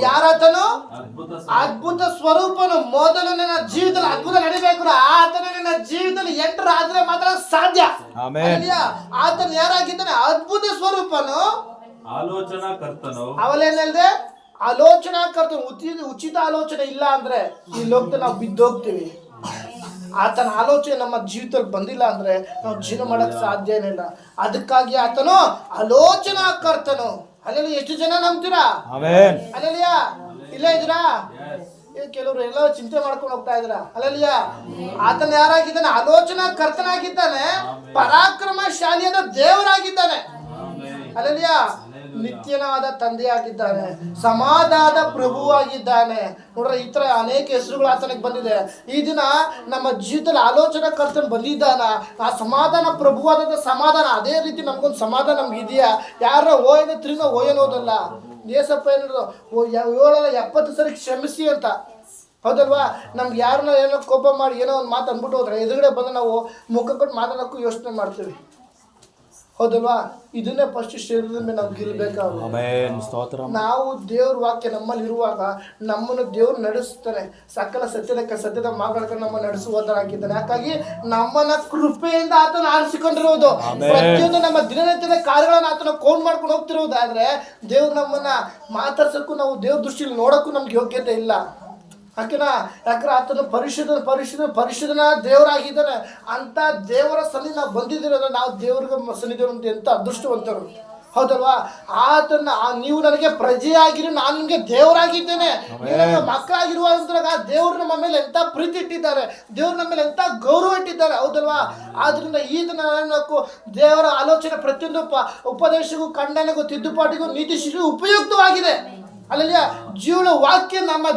ಯಾರಾತನು? ಅದ್ಭುತ ಸ್ವರೂಪನು. ಮೊದಲು ನನ್ನ ಜೀವಿತದಲ್ಲಿ ಅದ್ಭುತ ನಡಿಬೇಕು, ಆತನ ನನ್ನ ಜೀವಿತದಲ್ಲಿ ಎಂಟರ್ ಆದ್ರೆ ಮಾತ್ರ ಸಾಧ್ಯ. ಆತನ ಯಾರಾಗಿದ್ದಾನೆ? ಅದ್ಭುತ ಸ್ವರೂಪನು, ಆಲೋಚನಾ ಕರ್ತನು. ಅವಲೇನಲ್ದೆ ಆಲೋಚನಾ ಕರ್ತನು. ಉಚಿತ ಆಲೋಚನೆ ಇಲ್ಲ ಅಂದ್ರೆ ಈ ಲೋಕದಲ್ಲಿ ನಾವು ಬಿದ್ದೋಗ್ತೀವಿ. ಆತನ ಆಲೋಚನೆ ನಮ್ಮ ಜೀವಿತದಲ್ಲಿ ಬಂದಿಲ್ಲ ಅಂದ್ರೆ ನಾವು ಜೀವನ ಮಾಡಕ್ ಸಾಧ್ಯನೇ ಇಲ್ಲ. ಅದಕ್ಕಾಗಿ ಆತನು ಆಲೋಚನಾ ಕರ್ತನು. ಅಲ್ಲೆಲ್ಲ ಎಷ್ಟು ಜನ ನಂಬ್ತೀರಾ? ಅಲ್ಲೆಲ್ಲ ಇಲ್ಲ ಇದ್ದೀರಾ? ಕೆಲವರು ಎಲ್ಲ ಚಿಂತೆ ಮಾಡ್ಕೊಂಡು ಹೋಗ್ತಾ ಇದ್ರ. ಅಲ್ಲಲ್ಲಿಯ ಆತನ ಯಾರಾಗಿದ್ದಾನೆ? ಆಲೋಚನಾ ಕರ್ತನಾಗಿದ್ದಾನೆ, ಪರಾಕ್ರಮಶಾಲಿಯಾದ ದೇವರಾಗಿದ್ದಾನೆ. ಅಲ್ಲಲ್ಲಿಯ ನಿತ್ಯನಾದ ತಂದೆಯಾಗಿದ್ದಾನೆ, ಸಮಾಧಾನದ ಪ್ರಭುವಾಗಿದ್ದಾನೆ. ನೋಡ್ರೆ ಈ ತರ ಅನೇಕ ಹೆಸರುಗಳು ಆತನಿಗೆ ಬಂದಿದೆ. ಈ ದಿನ ನಮ್ಮ ಜೀವಿತದಲ್ಲಿ ಆಲೋಚನಾ ಕರ್ತನ ಬಂದಿದ್ದಾನ, ಆ ಸಮಾಧಾನ ಪ್ರಭುವಾದ ಸಮಾಧಾನ. ಅದೇ ರೀತಿ ನಮ್ಗೊಂದು ಸಮಾಧಾನ ನಮ್ಗೆ ಇದೆಯಾ? ಯಾರ ಓಯನ ತಿರುಗ ಓಯನೋದಲ್ಲ. ಏಸಪ್ಪ ಏನಿದ್ರು 770 ಸರಿ ಕ್ಷಮಿಸಿ ಅಂತ, ಹೌದಲ್ವಾ? ನಮ್ಗೆ ಯಾರನ್ನ ಏನೋ ಕೋಪ ಮಾಡಿ ಏನೋ ಒಂದು ಮಾತು ಅಂದ್ಬಿಟ್ಟು ಹೋದ್ರೆ ಎದುರುಗಡೆ ಬಂದು ನಾವು ಮುಖ ಕೊಟ್ಟು ಮಾತಾಡೋಕ್ಕೂ ಯೋಚನೆ ಮಾಡ್ತೀವಿ, ಹೌದಲ್ವಾ? ಇದನ್ನೇ ಫಸ್ಟ್ ಶರೀರದ ಮೇಲೆ ನಾವು ಗೆಲ್ಲಬೇಕಾಗುತ್ತೆ. ನಾವು ದೇವ್ರ ವಾಕ್ಯ ನಮ್ಮಲ್ಲಿ ಇರುವಾಗ ನಮ್ಮನ್ನು ದೇವ್ರು ನಡೆಸ್ತಾನೆ. ಸಕಲ ಸತ್ಯದ ಮಾರ್ಗಗಳನ್ನು ನಮ್ಮ ನಡೆಸುವುದರಾಗಿದ್ದಾನೆ. ಹಾಗಾಗಿ ನಮ್ಮನ್ನ ಕೃಪೆಯಿಂದ ಆತನ ಆರಿಸಿಕೊಂಡಿರುವುದು, ಪ್ರತಿಯೊಂದು ನಮ್ಮ ದಿನನಿತ್ಯದ ಕಾರ್ಯಗಳನ್ನು ಆತನ ಕೌಂಟ್ ಮಾಡ್ಕೊಂಡು ಹೋಗ್ತಿರುವುದಾದ್ರೆ ದೇವ್ರು ನಮ್ಮನ್ನ ಮಾತಾಡ್ಸಕ್ಕೂ ನಾವು ದೇವ್ರ ದೃಷ್ಟಿಯಲ್ಲಿ ನೋಡಕ್ಕೂ ನಮ್ಗೆ ಯೋಗ್ಯತೆ ಇಲ್ಲ. ಯಾಕೆನಾ? ಯಾಕಂದ್ರೆ ಆತನ ಪರಿಶುದ್ಧನ ದೇವರಾಗಿದ್ದಾನೆ. ಅಂತ ದೇವರ ಸನ್ನಿಧಿ ನಾವು ಬಂದಿದ್ದೀರ, ನಾವು ದೇವ್ರಿಗೆ ಸನ್ನಿಧಿ ಅಂತ ಎಂತ ಅದೃಷ್ಟವಂತರು, ಹೌದಲ್ವಾ? ಆತನ ನೀವು ನನಗೆ ಪ್ರಜೆಯಾಗಿರಿ, ನಾನು ನಿಮಗೆ ದೇವರಾಗಿದ್ದೇನೆ, ಮಕ್ಕಳಾಗಿರುವಂತ ದೇವ್ರು ನಮ್ಮ ಮೇಲೆ ಎಂತ ಪ್ರೀತಿ ಇಟ್ಟಿದ್ದಾರೆ, ದೇವ್ರು ನಮ್ಮ ಮೇಲೆ ಎಂತ ಗೌರವ ಇಟ್ಟಿದ್ದಾರೆ, ಹೌದಲ್ವಾ? ಆದ್ರಿಂದ ಈ ದಿನ ದೇವರ ಆಲೋಚನೆ ಪ್ರತಿಯೊಂದು ಉಪದೇಶಗೂ, ಖಂಡನೆಗೂ, ತಿದ್ದುಪಾಟಿಗೂ, ನೀತಿ ಶಿಕ್ಷೆಗೂ ಉಪಯುಕ್ತವಾಗಿದೆ. ಅಲ್ಲಲ್ಲಿ ಜೀವನ ವಾಕ್ಯ ನಮ್ಮ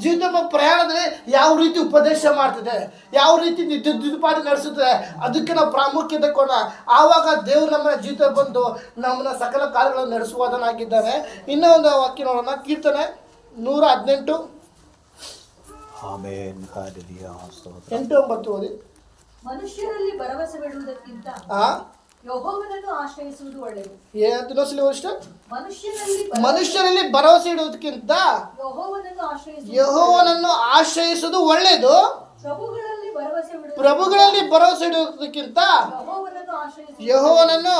ಜೀವಿತ ಪ್ರಯಾಣದಲ್ಲಿ ಯಾವ ರೀತಿ ಉಪದೇಶ ಮಾಡ್ತಿದೆ, ಯಾವ ರೀತಿ ತಿದ್ದುಪಾಟಿ ನಡೆಸುತ್ತದೆ, ಅದಕ್ಕೆ ನಾವು ಪ್ರಾಮುಖ್ಯತೆ ಕೊಡೋಣ. ಆವಾಗ ದೇವರು ನಮ್ಮ ಜೀವಿತ ಬಂದು ನಮ್ಮನ್ನ ಸಕಲ ಕಾರ್ಯಗಳನ್ನು ನಡೆಸುವುದನ್ನಾಗಿದ್ದಾನೆ. ಇನ್ನೂ ಒಂದು ವಾಕ್ಯ ನೋಡೋಣ, ಕೀರ್ತನೆ 118 8-9 ಓದಿ. ಮನುಷ್ಯರಲ್ಲಿ ಭರವಸೆ ಬಿಡುವುದಕ್ಕಿಂತ ಯೆಹೋವನನ್ನು ಆಶ್ರಯಿಸುವುದು ಒಳ್ಳೆಯದು. ಮನುಷ್ಯರಲ್ಲಿ ಭರವಸೆ ಇಡುವುದಕ್ಕಿಂತ ಯೆಹೋವನನ್ನು ಆಶ್ರಯಿಸುವುದು ಒಳ್ಳೆಯದು. ಪ್ರಭುಗಳಲ್ಲಿ ಭರವಸೆ ಇಡುವುದಕ್ಕಿಂತ ಯೆಹೋವನನ್ನು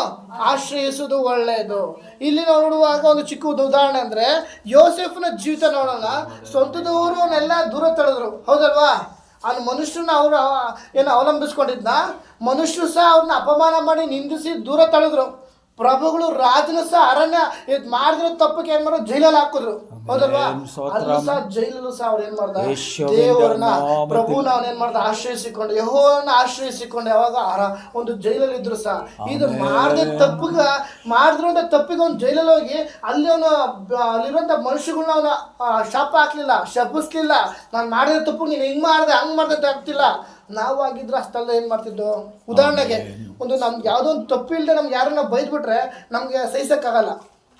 ಆಶ್ರಯಿಸುವುದು ಒಳ್ಳೆಯದು. ಇಲ್ಲಿ ನೋಡುವಾಗ ಒಂದು ಚಿಕ್ಕ ಉದಾಹರಣೆ ಅಂದ್ರೆ, ಯೋಸೆಫ್ನ ಜೀವಿತ ನೋಡೋಣ. ಸ್ವಂತದವರು ಅವನ್ನೆಲ್ಲ ದೂರ ತಳೆದ್ರು, ಹೌದಲ್ವಾ? ಅವ್ನು ಮನುಷ್ಯರನ್ನ ಅವರು ಏನು ಅವಲಂಬಿಸ್ಕೊಂಡಿದ್ನ, ಮನುಷ್ಯರು ಸಹ ಅವ್ರನ್ನ ಅಪಮಾನ ಮಾಡಿ ನಿಂದಿಸಿ ದೂರ ತಳೆದ್ರು. ಪ್ರಭುಗಳು ರಾಜನ ಸಹ ಅರಣ್ಯ ಇದು ಮಾಡಿದ್ರು ತಪ್ಪಕ್ಕೆ ಏನ್ ಮಾಡೋದು, ಜೈಲಲ್ಲಿ ಹಾಕಿದ್ರು, ಹೌದಲ್ವಾ? ಅಲ್ಲೂ ಸಹ ಜೈಲಲ್ಲೂ ಸಹ ಅವ್ರು ಏನ್ ಮಾಡ್ದ, ದೇವರನ್ನ ಪ್ರಭುನ ಅವನೇನ್ ಮಾಡ್ದ, ಆಶ್ರಯಿಸಿಕೊಂಡು, ಯೆಹೋವನ್ನ ಆಶ್ರಯಿಸಿಕೊಂಡು ಯಾವಾಗ ಒಂದು ಜೈಲಲ್ಲಿ ಇದ್ರು ಸಹ ಇದು ಮಾಡಿದ್ರು ತಪ್ಪಿಗೆ ಅವ್ನು ಜೈಲಲ್ಲಿ ಹೋಗಿ ಅಲ್ಲಿ ಅವನು ಅಲ್ಲಿರುವಂತ ಮನುಷ್ಯಗಳನ್ನ ಅವನ ಶಾಪ ಹಾಕ್ಲಿಲ್ಲ, ಶಪಿಸ್ಲಿಲ್ಲ. ನಾನು ಮಾಡಿದ ತಪ್ಪು ನೀನು ಹಿಂಗ್ ಮಾಡ್ದೆ ಹಂಗ್ ಮಾಡ್ದೆ ಅಂತ ಆಗ್ತಿಲ್ಲ. ನಾವು ಆಗಿದ್ರೆ ಅಷ್ಟೆಲ್ಲ ಏನ್ ಮಾಡ್ತಿದ್ದೋ. ಉದಾಹರಣೆಗೆ ಒಂದು ನಮ್ಗೆ ಯಾವುದೋ ಒಂದು ತಪ್ಪಿಲ್ಲದೆ ನಮ್ಗೆ ಯಾರನ್ನ ಬೈದ್ಬಿಟ್ರೆ ನಮ್ಗೆ ಸಹಿಸಕ್ಕಾಗಲ್ಲ,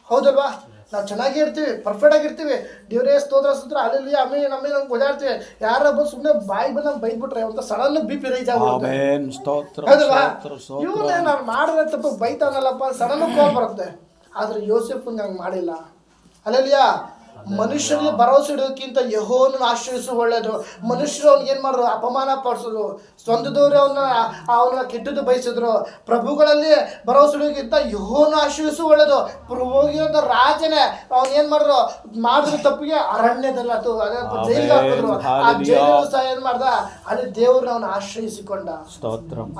ಹೌದಲ್ವಾ? ನಾವು ಚೆನ್ನಾಗಿ ಇರ್ತೀವಿ, ಪರ್ಫೆಕ್ಟ್ ಆಗಿರ್ತೀವಿ, ದೇವರೇ ಸ್ತೋತ್ರ ಅಲ್ಲಿ ಆಮೇಲೆ ನಮಗೆ ನಮ್ಗೆ ಓದಾಡ್ತೀವಿ. ಯಾರ ಬಂದು ಸುಮ್ಮನೆ ಬಾಯಿ ಬಂದು ನಮ್ಗೆ ಬೈದ್ಬಿಟ್ರೆ ಒಂದು ಸಡನ್ BP ರೈಸ್ ಆಗುತ್ತೆ, ಹೌದಲ್ವಾ? ಇವನೇ ನಾನು ಮಾಡಿದ್ರೆ ತಪ್ಪು ಬೈತಾನಲ್ಲಪ್ಪ, ಸಡನ್ ಕೋಪ ಬರುತ್ತೆ. ಆದ್ರೆ ಯೋಸೆಫ್ ಹಂಗೆ ಮಾಡಿಲ್ಲ. ಅಲ್ಲಲ್ಲಿಯಾ ಮನುಷ್ಯರಿಗೆ ಭರವಸೆ ಇಡೋದಕ್ಕಿಂತ ಯೆಹೋವನನ್ನು ಆಶ್ರಯಿಸುವ ಒಳ್ಳೆಯದು. ಮನುಷ್ಯರು ಅವ್ನಿಗೆ ಏನು ಮಾಡಿದ್ರು, ಅಪಮಾನ ಪಡಿಸಿದ್ರು, ಸ್ವಂತದವ್ರು ಅವನ್ನ ಕೆಟ್ಟದ್ದು ಬಯಸಿದ್ರು. ಪ್ರಭುಗಳಲ್ಲಿ ಭರವಸೆ ಇಡೋದಕ್ಕಿಂತ ಯೆಹೋವನನ್ನು ಆಶ್ರಯಿಸುವ ಒಳ್ಳೆಯದು. ಹೋಗಿರೋಂಥ ರಾಜನೇ ಅವ್ನು ಮಾಡಿದ್ರು ತಪ್ಪಿಗೆ ಅರಣ್ಯದಲ್ಲಿ ಅದೇ ಜೈಲಿಗೆ ಹಾಕಿದ್ರು. ಆ ಜೈಲಲ್ಲೂ ಸಹ ಏನ್ ಮಾಡ್ದ, ಅಲ್ಲಿ ದೇವ್ರನ್ನ ಅವನು ಆಶ್ರಯಿಸಿಕೊಂಡ.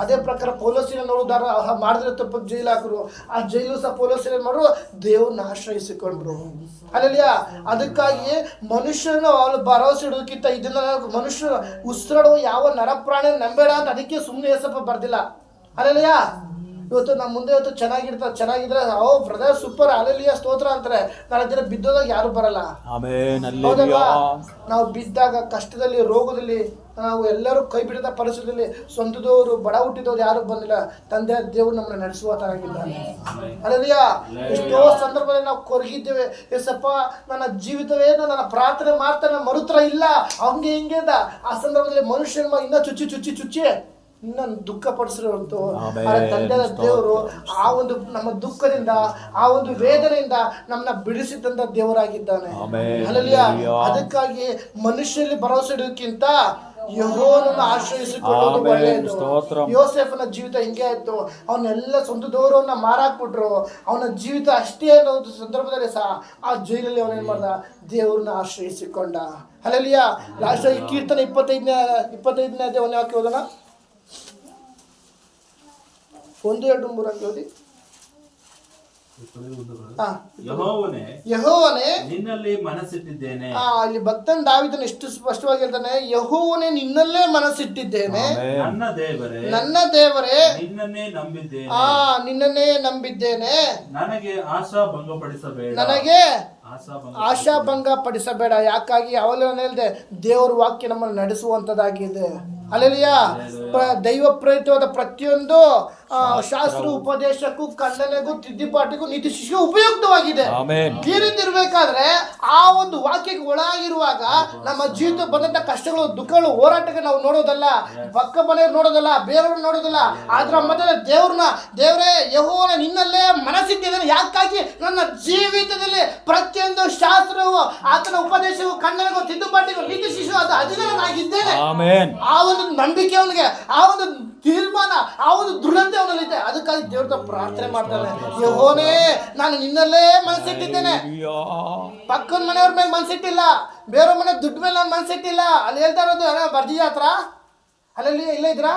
ಅದೇ ಪ್ರಕಾರ ಪೌಲೋಸಿನ ನೋಡಿದಾರ ಮಾಡಿದ್ರೆ ತಪ್ಪಿಗೆ ಜೈಲು ಹಾಕಿದ್ರು. ಆ ಜೈಲು ಸಹ ಪೌಲೋಸಿನ ಏನ್ ಮಾಡ್ರು, ದೇವ್ರನ್ನ ಆಶ್ರಯಿಸಿಕೊಂಡ್ರು. ಅಲ್ಲಲ್ಲಿಯ ಅದಕ್ಕಾಗಿ ಮನುಷ್ಯರನ್ನು ಅವಳು ಭರವಸೆ ಇಡೋದಕ್ಕಿಂತ ಇದನ್ನ ಮನುಷ್ಯರು ಉಸಿರಾಡುವ ಯಾವ ನರಪ್ರಾಣಿ ನಂಬೇಡ ಅಂತ ಅದಕ್ಕೆ ಸುಮ್ಮನೆ ಏಸಪ್ಪ ಬರ್ದಿಲ್ಲ. ಅಲ್ಲಲ್ಲಿಯ ಇವತ್ತು ನಮ್ಮ ಮುಂದೆ ಇವತ್ತು ಚೆನ್ನಾಗಿದ್ರೆ ಓ ಬ್ರದರ್ ಸೂಪರ್ ಅಲ್ಲಲ್ಲಿಯ ಸ್ತೋತ್ರ ಅಂತಾರೆ. ನಾಳೆ ದಿನ ಬಿದ್ದೋದಾಗ ಯಾರು ಬರಲ್ಲ, ಹೌದಲ್ವಾ? ನಾವು ಬಿದ್ದಾಗ ಕಷ್ಟದಲ್ಲಿ, ರೋಗದಲ್ಲಿ, ನಾವು ಎಲ್ಲರೂ ಕೈ ಬಿಡದ ಪರಿಸ್ಥಿತಿಯಲ್ಲಿ ಸ್ವಂತದವರು ಬಡ ಹುಟ್ಟಿದವರು ಯಾರು ಬಂದಿಲ್ಲ. ತಂದೆ ದೇವರು ನಮ್ಮನ್ನ ನಡೆಸುವ ತರಾಗಿದ್ದಾನೆ. ಅಲ್ಲಲ್ಲಿಯ ಎಷ್ಟೋ ಸಂದರ್ಭದಲ್ಲಿ ನಾವು ಕೊರಗಿದ್ದೇವೆ. ಎಸಪ್ಪ ನನ್ನ ಜೀವಿತವೇ ನನ್ನ ಪ್ರಾರ್ಥನೆ ಮಾಡ್ತಾನೆ ಮರುತ್ರ ಇಲ್ಲ ಹಂಗೆ ಹಿಂಗೆ ಅಂತ. ಆ ಸಂದರ್ಭದಲ್ಲಿ ಮನುಷ್ಯನ ಇನ್ನ ಚುಚ್ಚಿ ಇನ್ನ ದುಃಖ ಪಡಿಸಿರುವಂತು ತಂದೆಯ ದೇವರು ಆ ಒಂದು ನಮ್ಮ ದುಃಖದಿಂದ, ಆ ಒಂದು ವೇದನೆಯಿಂದ ನಮ್ಮನ್ನ ಬಿಡಿಸಿದಂತ ದೇವರಾಗಿದ್ದಾನೆ. ಅಲ್ಲಲ್ಲಿಯ ಅದಕ್ಕಾಗಿ ಮನುಷ್ಯರಲ್ಲಿ ಭರವಸೆ ಇಡೋದಕ್ಕಿಂತ ಯೆಹೋವನನ್ನು ಆಶ್ರಯಿಸಿಕೊಳ್ಳೋದು ಆಮೆನ್. ಒಳ್ಳೆಯದು. ಸ್ತೋತ್ರ. ಯೋಸೇಫನ ಜೀವಿತ ಹಿಂಗೆ ಆಯ್ತು. ಅವನ್ನೆಲ್ಲ ಸ್ವಂತದವರನ್ನ ಮಾರಾಕ್ಬಿಟ್ರು. ಅವನ ಜೀವಿತ ಅಷ್ಟೇ ಅನ್ನೋ ಒಂದು ಸಂದರ್ಭದಲ್ಲಿ ಸಹ ಆ ಜೈಲಲ್ಲಿ ಅವನೇನ್ ಮಾಡ್ದ, ದೇವ್ರನ್ನ ಆಶ್ರಯಿಸಿಕೊಂಡ. ಹಲ್ಲೆಲೂಯಾ. ಲಾಸ್ಟ್ ಆಗಿ ಕೀರ್ತನೆ 25ನೇ ಅಧ್ಯಾಯ ವಾಕ್ಯ ಓದೋಣ. 1, 2, 3 ಅಂತ ಓದಿ. ಯೆಹೋವನೇ ನಿನ್ನಲ್ಲಿ ಮನಸ್ಸಿಟ್ಟಿದ್ದೇನೆ. ಇಲ್ಲಿ ಭಕ್ತನ್ ದಾವೀದನು ಎಷ್ಟು ಸ್ಪಷ್ಟವಾಗಿ ಹೇಳ್ತಾನೆ, ಯೆಹೋವನೇ ನಿನ್ನಲ್ಲೇ ಮನಸ್ಸಿಟ್ಟಿದ್ದೇನೆ, ನನ್ನ ದೇವರೇ ನಿನ್ನನ್ನೇ ನಂಬಿದ್ದೇನೆ, ನಿನ್ನನ್ನೇ ನಂಬಿದ್ದೇನೆ, ನನಗೆ ಆಶಾಭಂಗಪಡಿಸಬೇಡ, ನನಗೆ ಆಶಾಭಂಗ ಪಡಿಸಬೇಡ. ಯಾಕಾಗಿ ಅವಲೇ ಹೇಳಿದೆ, ದೇವರ ವಾಕ್ಯ ನಮ್ಮನ್ನು ನಡೆಸುವಂತದ್ದಾಗಿದೆ. ಹಲ್ಲೆಲೂಯಾ. ದೈವ ಪ್ರೇರಿತವಾದ ಪ್ರತಿಯೊಂದು ಶಾಸ್ತ್ರ ಉಪದೇಶಕ್ಕೂ, ಖಂಡನೆಗೂ, ತಿದ್ದುಪಾಟಿಗೂ, ನೀತಿ ಶಿಕ್ಷೆಗೂ ಉಪಯುಕ್ತವಾಗಿದೆ. ಈ ರೀತಿ ಇರ್ಬೇಕಾದ್ರೆ ಆ ಒಂದು ವಾಕ್ಯಕ್ಕೆ ಒಳಗಿರುವಾಗ ನಮ್ಮ ಜೀವಿತ ಬಂದಂತ ಕಷ್ಟಗಳು, ದುಃಖಗಳು, ಹೋರಾಟಕ್ಕೆ ನಾವು ನೋಡೋದಲ್ಲ, ಪಕ್ಕ ಮನೆಯವ್ರು ನೋಡೋದಲ್ಲ, ಬೇರೆಯವ್ರು ನೋಡೋದಲ್ಲ. ಆದ್ರ ಮಧ್ಯದಲ್ಲಿ ದೇವರೇ ಯೆಹೋವನ ನಿನ್ನಲ್ಲೇ ಮನಸ್ಸಿಟ್ಟಿದ್ದೇನೆ. ಯಾಕಾಗಿ ನನ್ನ ಜೀವಿತದಲ್ಲಿ ಪ್ರತಿಯೊಂದು ಶಾಸ್ತ್ರವು, ಆತನ ಉಪದೇಶವು, ಖಂಡನೆಗೂ, ತಿದ್ದುಪಾಟಿಗೂ, ನೀತಿ ಶಿಕ್ಷೆಗೂ ಅದು ಅಧೀನನಾಗಿದ್ದೇನೆ. ಆ ಒಂದು ನಂಬಿಕೆ ಅವನಿಗೆ, ಆ ಒಂದು ತೀರ್ಮಾನ, ಆ ಒಂದು ದೃಢತೆ ಅವನಲ್ಲಿದೆ. ಅದಕ್ಕಾಗಿ ದೇವ್ರ ಪ್ರಾರ್ಥನೆ ಮಾಡ್ತಾನೆ, ಯೆಹೋವನೇ ನಾನು ನಿನ್ನಲ್ಲೇ ಮನಸ್ಸಿಟ್ಟಿದ್ದೇನೆ. ಪಕ್ಕದ ಮನೆಯವ್ರ ಮೇಲೆ ಮನಸ್ಸಿಟ್ಟಿಲ್ಲ, ಬೇರೆ ಮನೆ ದುಡ್ಡು ಮೇಲೆ ನಾನು ಮನಸ್ಸಿಟ್ಟಿಲ್ಲ. ಅಲ್ಲಿ ಹೇಳ್ತಾ ಇರೋದು ಬರ್ಜಿ ಹತ್ರ ಅಲ್ಲಿ ಇಲ್ಲೇ ಇದ್ರಾ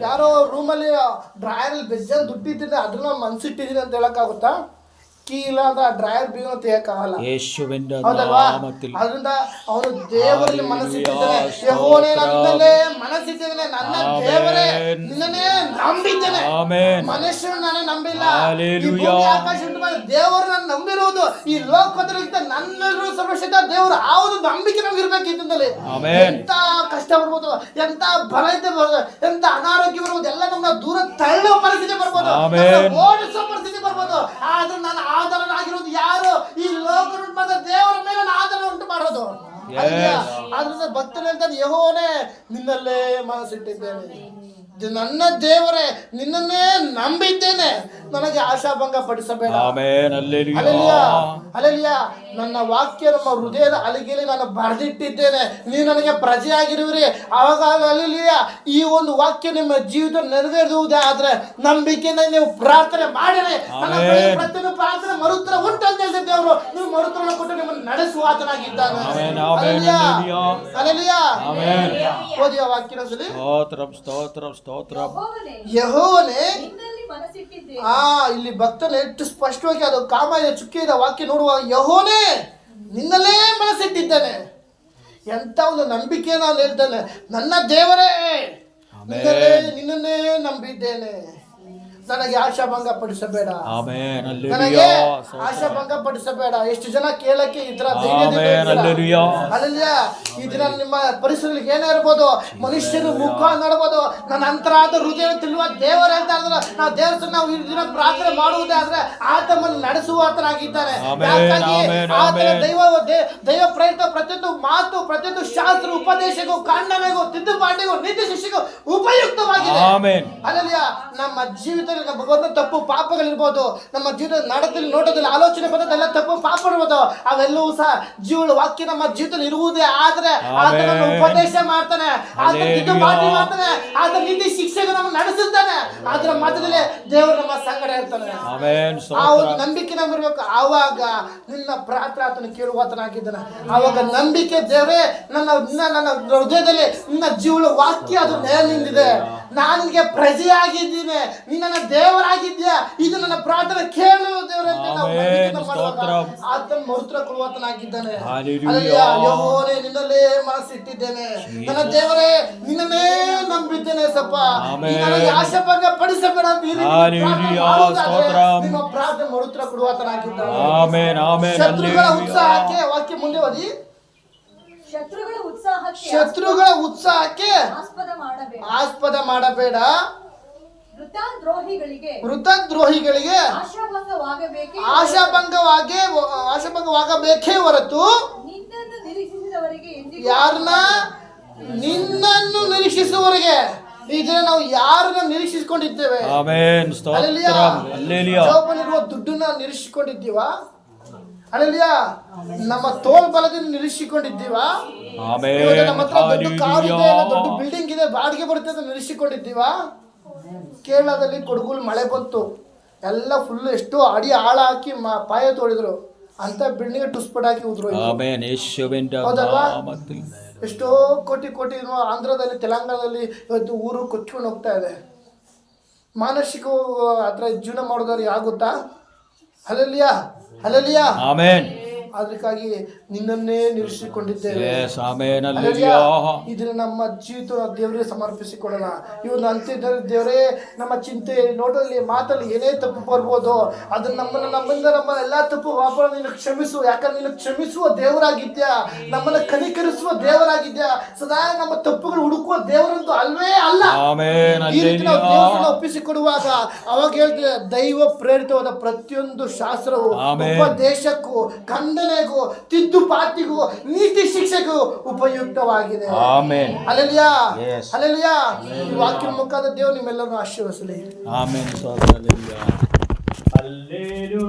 ಯಾರೋ ರೂಮಲ್ಲಿ ಡ್ರಾಯರಲ್ಲಿ ಬೆಜ್ಜನ್ ದುಡ್ಡು ಇಟ್ಟಿದ್ರೆ ಅದ್ರ ನಾನು ಮನಸ್ಸಿಟ್ಟಿದ್ದೀನಿ ಅಂತ ಹೇಳಕ್ಕಾಗುತ್ತಾ? ಕೀ ಇಲ್ಲ ಅಂದ್ರೆ ಆ ಡ್ರಾಯರ್ ಬೀಗ ತೆಗಿಯಕ್ಕಾಗಲ್ಲ. ಹೌದಲ್ವಾ? ಅದರಿಂದ ಅವನು ದೇವರಲ್ಲಿ ಮನಸ್ಸಿಟ್ಟಿದ್ದಾನೆ. ಯೆಹೋವನೇ ನನ್ನಲ್ಲೇ ಮನಸ್ಸಿಟ್ಟಿದ್ದಾನೆ, ನನ್ನ ದೇವರೇ ನಿನ್ನನ್ನೇ ನಂಬಿದ್ದೇನೆ. ಮನುಷ್ಯರು ನಾನು ನಂಬಿಲ್ಲ, ಆಕಾಶ ದೇವರು ನಾನು ನಂಬಿರುವುದು. ಈ ಲೋಕದಲ್ಲಿದ್ದ ನನ್ನೆಲ್ಲರೂ ಸರ್ವಶ್ರೇಷ್ಠ ದೇವರು. ಆ ಒಂದು ನಂಬಿಕೆ ನಮ್ಗೆ ಇರ್ಬೇಕು. ಇದ್ದಲ್ಲಿ ಎಂತ ಕಷ್ಟ ಬರ್ಬೋದು, ಎಂತ ಬಲ ಇದ್ದೇ ಬರ್ಬೋದು, ಎಂತ ಅನಾರೋಗ್ಯ ಬರ್ಬೋದು, ಎಲ್ಲ ನಮ್ಗೆ ದೂರ ತಳ್ಳುವ ಪರಿಸ್ಥಿತಿ ಬರ್ಬೋದು, ಓಡಿಸುವ ಪರಿಸ್ಥಿತಿ ಬರ್ಬೋದು. ಆದ್ರೆ ನಾನು ಆಧಾರನಾಗಿರೋದು ಯಾರು? ಈ ಲೋಕ ಉಂಟು ಮಾಡಿದ ದೇವರ ಮೇಲೆ ನಾನು ಆಧಾರ ಉಂಟು ಮಾಡೋದು. ಆದ್ರಿಂದ ಭಕ್ತನು ಹೇಳ್ತಾನೆ, ಯೆಹೋವನೇ ನಿನ್ನಲ್ಲೇ ಮನಸ್ಸಿಟ್ಟಿದ್ದೇನೆ, ನನ್ನ ದೇವರೇ ನಿನ್ನನ್ನೇ ನಂಬಿದ್ದೇನೆ, ನನಗೆ ಆಶಾಭಂಗ ಪಡಿಸಬೇಡ. ಹಲ್ಲೆಲೂಯಾ. ನನ್ನ ವಾಕ್ಯ ನಮ್ಮ ಹೃದಯದ ಅಲಿಗೆಯಲ್ಲಿ ನಾನು ಬರೆದಿಟ್ಟಿದ್ದೇನೆ, ನೀವು ನನಗೆ ಪ್ರಜೆಯಾಗಿರುವಿರಿ. ಆವಾಗ ಹಲ್ಲೆಲೂಯಾ, ಈ ಒಂದು ವಾಕ್ಯ ನಿಮ್ಮ ಜೀವಿತ ನೆರವೇರುವುದೇ ಆದ್ರೆ ನಂಬಿಕೆಯಿಂದ ನೀವು ಪ್ರಾರ್ಥನೆ ಮಾಡಿರಿ. ಪ್ರತಿಯೊಂದು ಪ್ರಾರ್ಥನೆ ಮರುತ್ತರ ಉಂಟು ಅಂತ ಹೇಳ್ತಿದ್ದೆ ದೇವರು. ನೀವು ಮರುತ್ತರ ಕೊಟ್ಟು ನಿಮ್ಮನ್ನು ನಡೆಸುವ ಆತನಾಗಿದ್ದಾನೆ. ಹಲ್ಲೆಲೂಯಾ. ಓದಿ ಆ ವಾಕ್ಯನ ಸರಿ. ಯೆಹೋವನೇ ಇಲ್ಲಿ ಭಕ್ತನ ಎಷ್ಟು ಸ್ಪಷ್ಟವಾಗಿ ಅದು ಕಾಮಾಯ ಚುಕ್ಕಿದ ವಾಕ್ಯ ನೋಡುವ, ಯೆಹೋವನೇ ನಿನ್ನಲ್ಲೇ ಮನಸ್ಸಿಟ್ಟಿದ್ದೇನೆ. ಎಂತ ಒಂದು ನಂಬಿಕೆ ನಾನು ಹೇಳ್ತೇನೆ, ನನ್ನ ದೇವರೇ ನಿನ್ನನ್ನೇ ನಂಬಿದ್ದೇನೆ, ನನಗೆ ಆಶಾಭಂಗ ಪಡಿಸಬೇಡ, ನನಗೆ ಆಶಾಭಂಗ ಪಡಿಸಬೇಡ. ಎಷ್ಟು ಜನ ಕೇಳಕ್ಕೆ ಈ ತರ ಅಲ್ಲಲ್ಯ ಈ ದಿನ ನಿಮ್ಮ ಪರಿಸರದಲ್ಲಿ ಏನೇ ಇರ್ಬೋದು, ಮನುಷ್ಯರು ಮುಖ ನೋಡ್ಬೋದು, ನನ್ನ ಅಂತರಾದ ಹೃದಯ ತಿಳಿಯುವ ದೇವರು ಹೇಳ್ತಾ ಇದ್ರೆ ನಾವು ದೇವರ ನಾವು ಈ ದಿನ ಪ್ರಾರ್ಥನೆ ಮಾಡುವುದೇ ಆದ್ರೆ ಆತನನ್ನು ನಡೆಸುವ ಆತನಾಗಿದ್ದಾನೆ. ಆತನ ದೈವ ಪ್ರೇರಿತ ಪ್ರತಿಯೊಂದು ಮಾತು, ಪ್ರತಿಯೊಂದು ಶಾಸ್ತ್ರ ಉಪದೇಶಕ್ಕೂ, ಖಂಡನೆಗೂ, ತಿದ್ದುಪಾಟಿಗೂ, ನೀತಿ ಶಿಕ್ಷೆಗೂ ಉಪಯುಕ್ತವಾಗಿದೆ. ಅಲ್ಲಲ್ಯ ನಮ್ಮ ಜೀವಿತ ಬಂದ ತಪ್ಪು ಪಾಪಗಳಿರ್ಬೋದು, ನಮ್ಮ ಜೀವನ ನಡದಲ್ಲಿ, ನೋಟದಲ್ಲಿ, ಆಲೋಚನೆ ಬಂದದೆಲ್ಲ ತಪ್ಪು ಪಾಪ ಇರ್ಬೋದು, ಅವೆಲ್ಲವೂ ಸಹ ಜೀವನ ವಾಕ್ಯ ನಮ್ಮ ಜೀವಿತದಲ್ಲಿ ಇರುವುದೇ ಆದ್ರೆ ಆತನನ್ನು ಉಪದೇಶ ಮಾಡ್ತಾನೆ, ಆತನ ತಿದ್ದುಪಾಟಿ ಮಾಡ್ತಾನೆ, ಆತನ ನೀತಿ ಶಿಕ್ಷೆಗೆ ನಮ್ಮ ನಡೆಸುತ್ತಾನೆ. ಅದರ ಮಧ್ಯದಲ್ಲಿ ದೇವರು ನಮ್ಮ ಸಂಗಡ ಇರ್ತಾನೆ. ಆ ಒಂದು ನಂಬಿಕೆ ನಮ್ಗಿರ್ಬೇಕು. ಆವಾಗ ನಿನ್ನ ಪ್ರಾರ್ಥನೆ ಆತನ ಕೇಳುವ ಆತನಾಗಿದ್ದಾನೆ. ಆವಾಗ ನಂಬಿಕೆ, ದೇವರೇ ನನ್ನ ಹೃದಯದಲ್ಲಿ ನಿನ್ನ ಜೀವನ ವಾಕ್ಯ ಅದು ನೇರ ನಿಂದಿದೆ, ನಾನು ನಿನಗೆ ಪ್ರಜೆಯಾಗಿದ್ದೀನಿ, ನೀನು ನನ್ನ ದೇವರಾಗಿದ್ಯಾ, ಇದು ನನ್ನ ಪ್ರಾರ್ಥನೆ ಕೇಳು ದೇವರೇ ಅಂತ ಆತನ ಮರುತ್ತರ ಕೊಡುವಾತನಾಗಿದ್ದಾನೆ. ಯೆಹೋವನೇ ನಿನ್ನಲ್ಲೇ ಮನಸ್ಸಿಟ್ಟಿದ್ದೇನೆ, ನನ್ನ ದೇವರೇ ನಿನ್ನನ್ನೇ ನಂಬಿದ್ದೇನೆ ಸಪ್ಪ, ನನಗೆ ಆಶಾಭಂಗ ಪಡಿಸಬೇಡ ಅಂತ ನಿಮ್ಮ ಪ್ರಾರ್ಥನೆ ಮರುತ್ತರ ಕೊಡುವಾತನಾಗಿದ್ದಾನೆ. ಶತ್ರುಗಳ ಉತ್ಸಾಹಕ್ಕೆ ವಾಕ್ಯ ಮುಂದೆ ಓದಿ. ಶತ್ರುಗಳ ಉತ್ಸಾಹಕ್ಕೆ ಆಸ್ಪದ ಮಾಡಬೇಡ, ವೃತದ್ರೋಹಿಗಳಿಗೆ ಆಶಾಭಂಗವಾಗಬೇಕೇ ಹೊರತು ಯಾರನ್ನ? ನಿನ್ನನ್ನು ನಿರೀಕ್ಷಿಸುವವರಿಗೆ. ಈ ದಿನ ನಾವು ಯಾರನ್ನ ನಿರೀಕ್ಷಿಸಿಕೊಂಡಿದ್ದೇವೆ? ಜೋಬಲ್ಲಿರುವ ದುಡ್ಡನ್ನ ನಿರೀಕ್ಷಿಸಿಕೊಂಡಿದ್ದೀವಾ? ಅಲ್ಲಲ್ಯ ನಮ್ಮ ತೋಳ್ಬಲದಿಂದ ನಿರೀಕ್ಷಿಸಿಕೊಂಡಿದ್ದೀವಾ? ಆಮೆನ್. ಇವತ್ತು ನಮ್ಮ ಹತ್ರ ದೊಡ್ಡ ಕಾರ್ ಇದೆ, ಹಲ್ಲೆಲೂಯಾ. ದೊಡ್ಡ ಬಿಲ್ಡಿಂಗ್ ಇದೆ, ಬಾಡಿಗೆ ಬರುತ್ತೆ ಅಂತ ನಿರೀಕ್ಷಿಕೊಂಡಿದ್ದೀವಾ? ಕೇರಳದಲ್ಲಿ ಕೊಡಗುಲ್ ಮಳೆ ಬಂತು, ಎಲ್ಲ ಫುಲ್ ಎಷ್ಟೋ ಅಡಿ ಆಳ ಹಾಕಿ ಪಾಯ ತೋಡಿದ್ರು, ಅಂತ ಬಿಲ್ಡಿಂಗ್ ಟುಸ್ಪಟ್ ಹಾಕಿ ಉದ್ರು. ಆಮೆನ್. ಯೇಸುವಿನ ಹೌದಲ್ವಾ? ನಾಮದಲ್ಲಿ. ಎಷ್ಟೋ ಕೋಟಿ ಆಂಧ್ರದಲ್ಲಿ, ತೆಲಂಗಾಣದಲ್ಲಿ ಇವತ್ತು ಊರು ಕೊಚ್ಕೊಂಡು ಹೋಗ್ತಾ ಇದೆ. ಮಾನಸಿಕ ಹತ್ರ ಜೀವನ ಮಾಡೋದವ್ರಿಗೆ ಆಗುತ್ತಾ? Hallelujah, hallelujah. ಆಮೆನ್. ಅದಕ್ಕಾಗಿ ನಿನ್ನನ್ನೇ ನಿರೀಕ್ಷಿಸಿಕೊಂಡಿದ್ದೇವೆ. Yes, amen. ಹಲ್ಲೆಲೂಯಾ. ಹಲ್ಲೆಲೂಯಾ. ಇದನ್ನ ನಮ್ಮ ಜೀವಿತ ದೇವರಿಗೆ ಸಮರ್ಪಿಸಿಕೊಡೋಣ. ಇವನು ಅಂತಿದ್ದಾರೆ, ದೇವರೇ ನಮ್ಮ ಚಿಂತೆ ನೋಟದಲ್ಲಿ ಮಾತಲ್ಲಿ ಏನೇ ತಪ್ಪು ಬರ್ಬೋದು, ಅದನ್ನ ನಮ್ಮಿಂದ ನಮ್ಮ ಎಲ್ಲಾ ತಪ್ಪು ಪಾಪ ನೀನು ಕ್ಷಮಿಸು. ಯಾಕಂದ್ರೆ ನೀನು ಕ್ಷಮಿಸುವ ದೇವರಾಗಿದ್ಯಾ, ನಮ್ಮನ್ನ ಕನಿಕರಿಸುವ ದೇವರಾಗಿದ್ಯಾ. ಸದಾ ನಮ್ಮ ತಪ್ಪುಗಳು ಹುಡುಕುವ ದೇವರಂತೂ ಅಲ್ವೇ ಅಲ್ಲ. ಆಮೆನ್. ಈ ರೀತಿ ನಾವು ಹಲ್ಲೆಲೂಯಾ. ದೇವರನ್ನ ಒಪ್ಪಿಸಿಕೊಡುವಾಗ ಅವಾಗ ಹೇಳ್ತೀವಿ, ದೈವ ಪ್ರೇರಿತವಾದ ಪ್ರತಿಯೊಂದು ಶಾಸ್ತ್ರವು ಆಮೆನ್. ಉಪದೇಶಕ್ಕೂ, ಖಂಡನೆಗೂ, ತಿದ್ದುಪಾಟಿಗೂ, ನೀತಿ ಶಿಕ್ಷೆಗೂ ಉಪಯುಕ್ತವಾಗಿದೆ. ಆಮೆನ್. Hallelujah, Yes. ಹಲ್ಲೆಲೂಯಾ. ಈ ವಾಕ್ಯ ಮುಖಾಂತರ ದೇವರು ನಿಮ್ಮೆಲ್ಲರನ್ನು ಆಶೀರ್ವದಿಸಲಿ. ಆಮೆನ್. ಹಲ್ಲೆಲೂಯಾ. ಹಲ್ಲೆಲೂಯಾ.